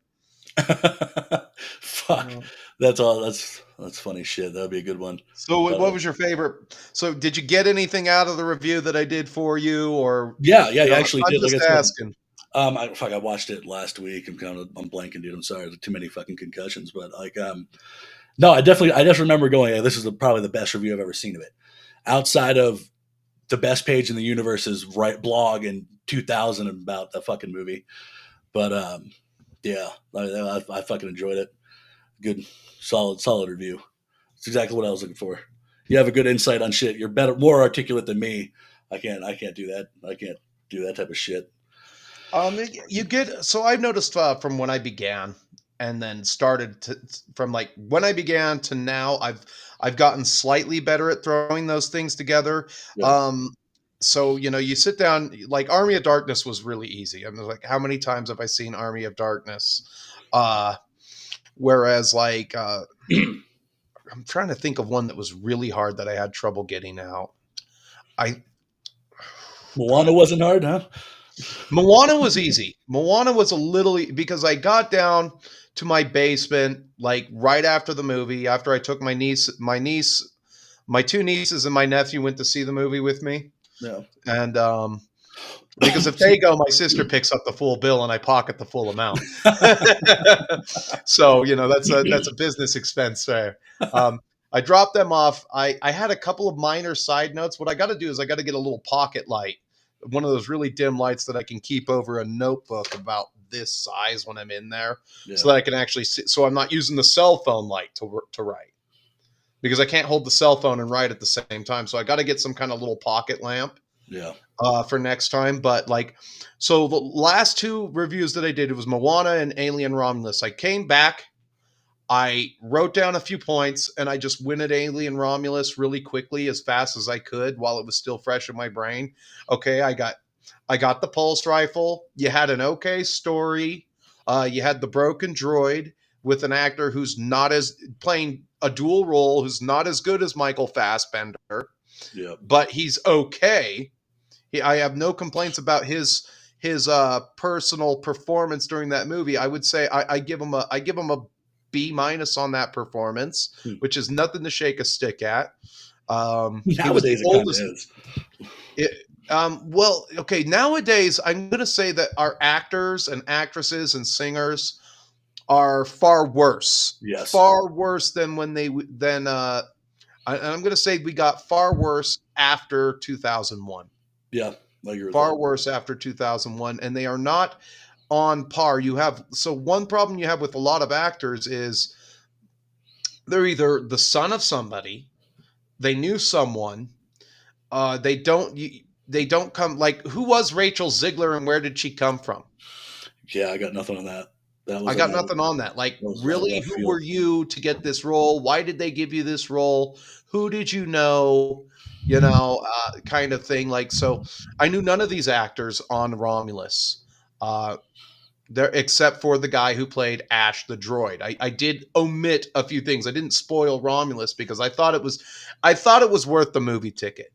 Fuck. That's all. That's funny shit. That'd be a good one. So what was your favorite? So did you get anything out of the review that I did for you, or? Yeah, you actually did. I'm just asking. I watched it last week. I'm blanking, dude. I'm sorry. There's too many fucking concussions, but like, no, I just remember going, hey, this is probably the best review I've ever seen of it. Outside of the best page in the universe's blog in 2000 about the fucking movie. But, yeah, I fucking enjoyed it. Good, solid review. It's exactly what I was looking for. You have a good insight on shit. You're more articulate than me. I can't do that. I can't do that type of shit. So I've noticed from when I began and then started from like when I began to now, I've gotten slightly better at throwing those things together. Yeah. So, you sit down, like Army of Darkness was really easy. I'm like, how many times have I seen Army of Darkness? Whereas like, I'm trying to think of one that was really hard that I had trouble getting out. Moana wasn't hard, huh? Moana was easy. Moana was a little because I got down to my basement like right after the movie, after I took my two nieces and my nephew went to see the movie with me. Yeah. And because if they go, my sister picks up the full bill and I pocket the full amount. So, that's a business expense there. I dropped them off. I had a couple of minor side notes. What I got to do is I got to get a little pocket light, one of those really dim lights that I can keep over a notebook about this size when I'm in there, so that I can actually see. So I'm not using the cell phone light to write, because I can't hold the cell phone and write at the same time. So I got to get some kind of little pocket lamp. Yeah. For next time. But so the last two reviews that I did, it was Moana and Alien Romulus. I came back, I wrote down a few points, and I just went at Alien Romulus really quickly, as fast as I could while it was still fresh in my brain. Okay, I got the pulse rifle. You had an okay story. You had the broken droid with an actor who's not playing a dual role, who's not as good as Michael Fassbender. Yeah. But he's okay. I have no complaints about his personal performance during that movie. I would say I give him a B- on that performance, which is nothing to shake a stick at. Nowadays it kind of is. Well, okay. Nowadays, I'm going to say that our actors and actresses and singers are far worse. Yes. Far worse than when I'm going to say we got far worse after 2001. Yeah, I agree with far that. worse after 2001, and they are not on par. So one problem you have with a lot of actors is they're either the son of somebody, they knew someone, they don't come, like, who was Rachel Ziegler and where did she come from? Yeah, I got nothing on that. I got nothing on that. Like, really, who were you to get this role? Why did they give you this role? Who did you know? Kind of thing. Like, so I knew none of these actors on Romulus, there, except for the guy who played Ash the droid. I did omit a few things. I didn't spoil Romulus because I thought it was worth the movie ticket.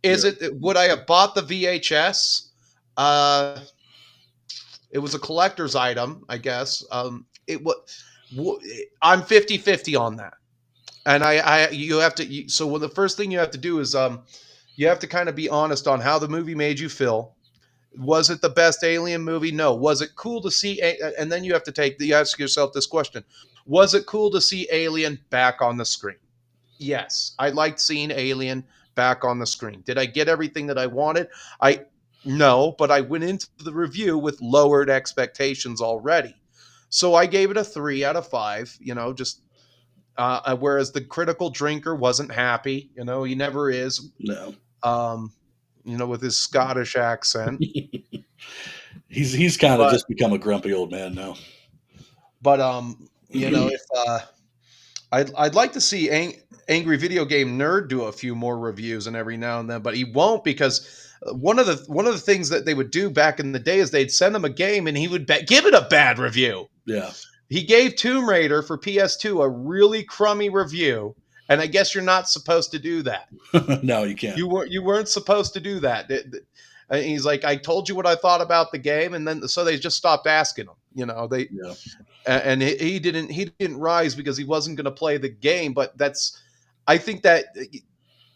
Would I have bought the VHS? It was a collector's item, I guess. I'm 50-50 on that. And the first thing you have to do is you have to kind of be honest on how the movie made you feel. Was it the best Alien movie? No. Was it cool to see? And then you ask yourself this question: was it cool to see Alien back on the screen? Yes, I liked seeing Alien back on the screen. Did I get everything that I wanted? No, but I went into the review with lowered expectations already. So I gave it a 3 out of 5, whereas the critical drinker wasn't happy. He never is. No. With his Scottish accent. He's kind of just become a grumpy old man now. But if I'd like to see Angry Video Game Nerd do a few more reviews and every now and then, but he won't, because one of the things that they would do back in the day is they'd send him a game and he would give it a bad review. Yeah. He gave Tomb Raider for PS2 a really crummy review, and I guess you're not supposed to do that. No, you can't. You weren't supposed to do that. And he's like, I told you what I thought about the game, and then so they just stopped asking him. And he didn't rise because he wasn't going to play the game. But I think that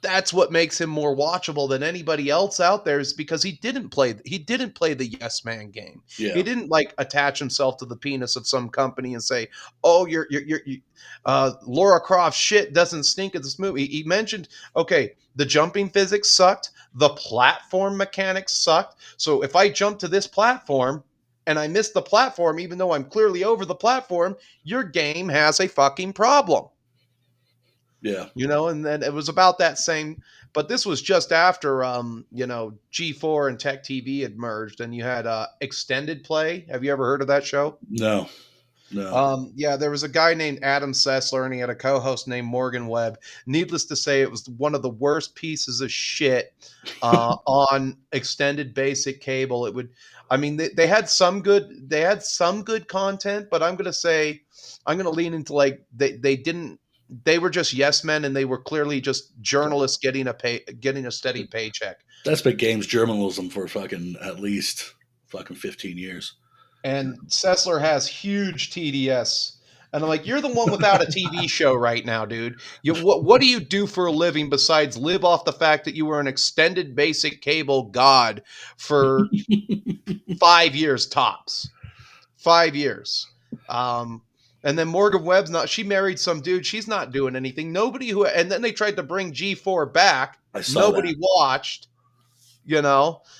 that's what makes him more watchable than anybody else out there, is because he didn't play the yes man game. Yeah. He didn't like attach himself to the penis of some company and say, "Oh, you're Laura Croft shit doesn't stink at this movie." He mentioned, okay, the jumping physics sucked, the platform mechanics sucked. So if I jump to this platform and I miss the platform, even though I'm clearly over the platform, your game has a fucking problem. Yeah. And then it was about that same, but this was just after, G4 and Tech TV had merged, and you had Extended Play. Have you ever heard of that show? No. Yeah, there was a guy named Adam Sessler, and he had a co-host named Morgan Webb. Needless to say, it was one of the worst pieces of shit on extended basic cable. They had some good content, but I'm going to lean into like they were just yes men, and they were clearly just journalists getting a steady paycheck. That's been games journalism for at least 15 years. And Sessler has huge TDS. And I'm like, you're the one without a TV show right now, dude. What do you do for a living besides live off the fact that you were an extended basic cable god for 5 years tops? 5 years. And then Morgan Webb's she married some dude. She's not doing anything. And then they tried to bring G4 back. Nobody watched, Didn't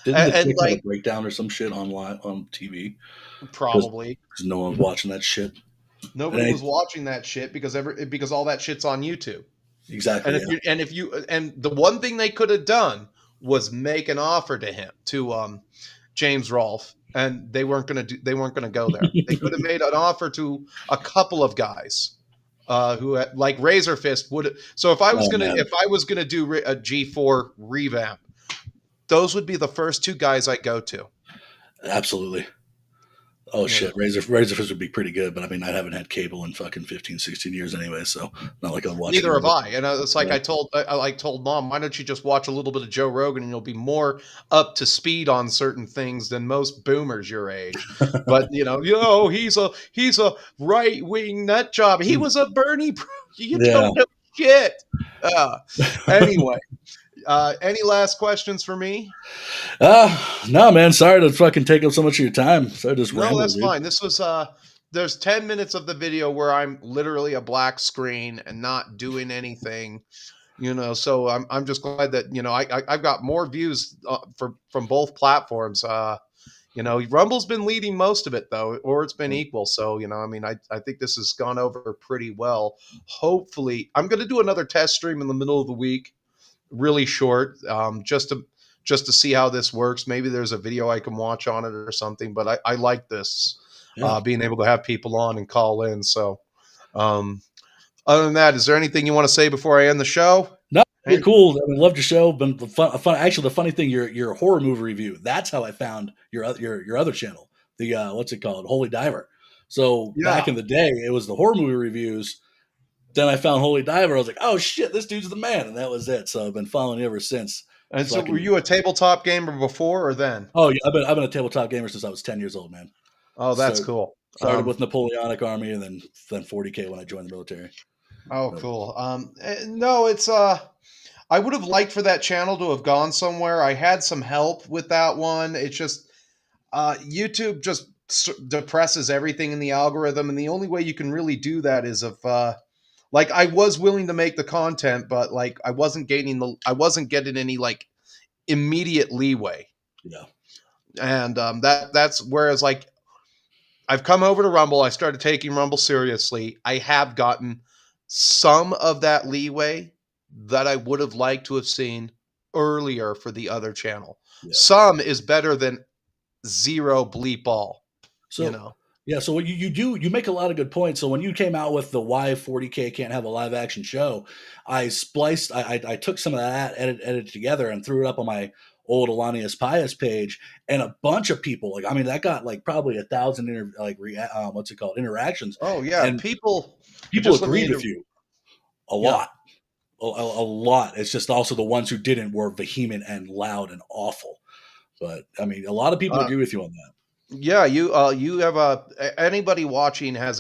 they like a breakdown or some shit on TV? Probably. Because no one's watching that shit. Nobody was watching that shit because all that shit's on YouTube. Exactly. And the one thing they could have done was make an offer to him, to James Rolfe. And they weren't going to go there. They could have made an offer to a couple of guys who had, like Razor Fist would. So if I was going to do a G4 revamp, those would be the first two guys I go to. Absolutely. Oh shit, Razor Fist would be pretty good, but I haven't had cable in 15, 16 years anyway, so not like I'm watching. Neither have I. And it's like I told Mom, why don't you just watch a little bit of Joe Rogan and you'll be more up to speed on certain things than most boomers your age. But he's a right wing nut job. He was a Bernie. You don't know shit. Anyway. Any last questions for me? No, man. Sorry to fucking take up so much of your time. So no, that's fine. This was there's 10 minutes of the video where I'm literally a black screen and not doing anything. So I'm just glad that I've got more views from both platforms. Rumble's been leading most of it though, or it's been equal. So I think this has gone over pretty well. Hopefully, I'm going to do another test stream in the middle of the week. Really short, just to see how this works. Maybe there's a video I can watch on it or something, but I like this, being able to have people on and call in. So other than that, is there anything you want to say before I end the show? No, you're cool. Loved your show. Been fun. Actually, the funny thing, your horror movie review, that's how I found your other channel, the what's it called, Holy Diver. So back in the day, it was the horror movie reviews. Then I found Holy Diver. I was like, oh shit, this dude's the man. And that was it. So I've been following you ever since. And so were you a tabletop gamer before or then? Oh yeah, I've been a tabletop gamer since I was 10 years old, man. Oh, that's cool. Started with Napoleonic Army and then 40K when I joined the military. Oh, cool. No, it's I would have liked for that channel to have gone somewhere. I had some help with that one. It's just YouTube just depresses everything in the algorithm, and the only way you can really do that is if like I was willing to make the content, but like I wasn't getting any like immediate leeway. Yeah. And that's whereas like I've come over to Rumble, I started taking Rumble seriously. I have gotten some of that leeway that I would have liked to have seen earlier for the other channel. Yeah. Some is better than zero bleep all. So yeah, so what you make a lot of good points. So when you came out with the why 40K can't have a live action show, I took some of that, edited together and threw it up on my old Miscellaneous Pious page, and a bunch of people, that got like probably 1,000 interactions. Oh yeah, and people agreed with you a lot. A lot. It's just also the ones who didn't were vehement and loud and awful. But a lot of people agree with you on that. Yeah, you have anybody watching has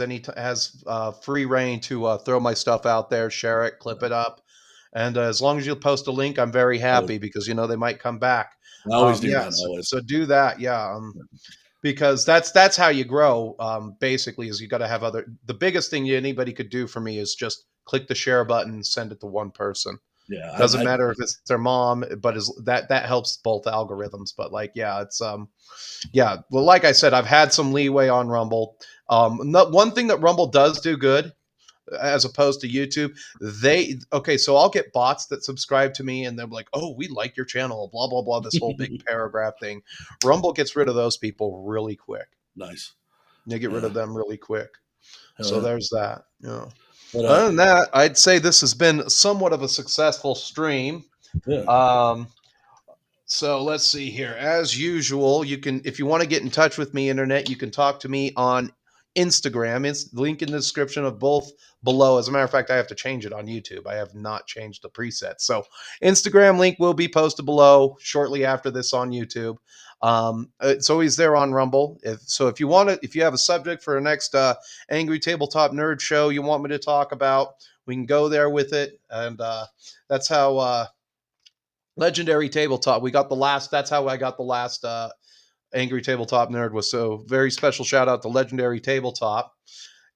free reign to throw my stuff out there, share it, clip it up, And as long as you post a link, I'm very happy because, they might come back. I always do, Yeah, man. Always. so do that. Yeah. Because that's how you grow. Basically is you got to have the biggest thing anybody could do for me is just click the share button and send it to one person. Yeah. Doesn't matter if it's their mom, but that helps both algorithms. But it's yeah. Well, like I said, I've had some leeway on Rumble. One thing that Rumble does do good, as opposed to YouTube, so I'll get bots that subscribe to me and they're like, oh, we like your channel, blah, blah, blah, this whole big paragraph thing. Rumble gets rid of those people really quick. Nice. They get rid of them really quick. So there's that. Yeah. But, Other than that, I'd say this has been somewhat of a successful stream. yeah. So let's see here. As usual, you can, if you want to get in touch with me, internet, you can talk to me on Instagram. It's link in the description of both below. As a matter of fact, I have to change it on YouTube. I have not changed the preset. So Instagram link will be posted below shortly after this on YouTube. It's always there on Rumble. If you have a subject for a next Angry Tabletop Nerd show you want me to talk about, we can go there with it. And that's how Legendary Tabletop. That's how I got the last Angry Tabletop Nerd was. So very special shout out to Legendary Tabletop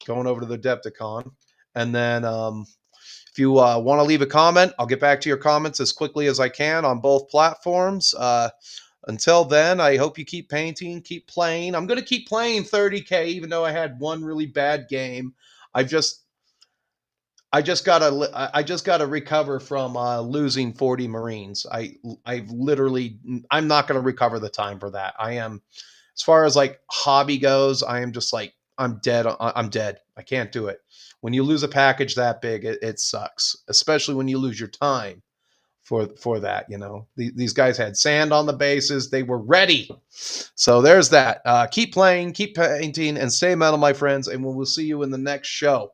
going over to the Adepticon. And then if you want to leave a comment, I'll get back to your comments as quickly as I can on both platforms. Until then, I hope you keep painting, keep playing. I'm going to keep playing 30K, even though I had one really bad game. I just gotta recover from losing 40 Marines. I'm not gonna recover the time for that. I am, as far as like hobby goes, I am just like, I'm dead. I'm dead. I can't do it. When you lose a package that big, it sucks, especially when you lose your time for that. These guys had sand on the bases. They were ready. So there's that. Keep playing, keep painting, and stay metal, my friends. And we'll see you in the next show.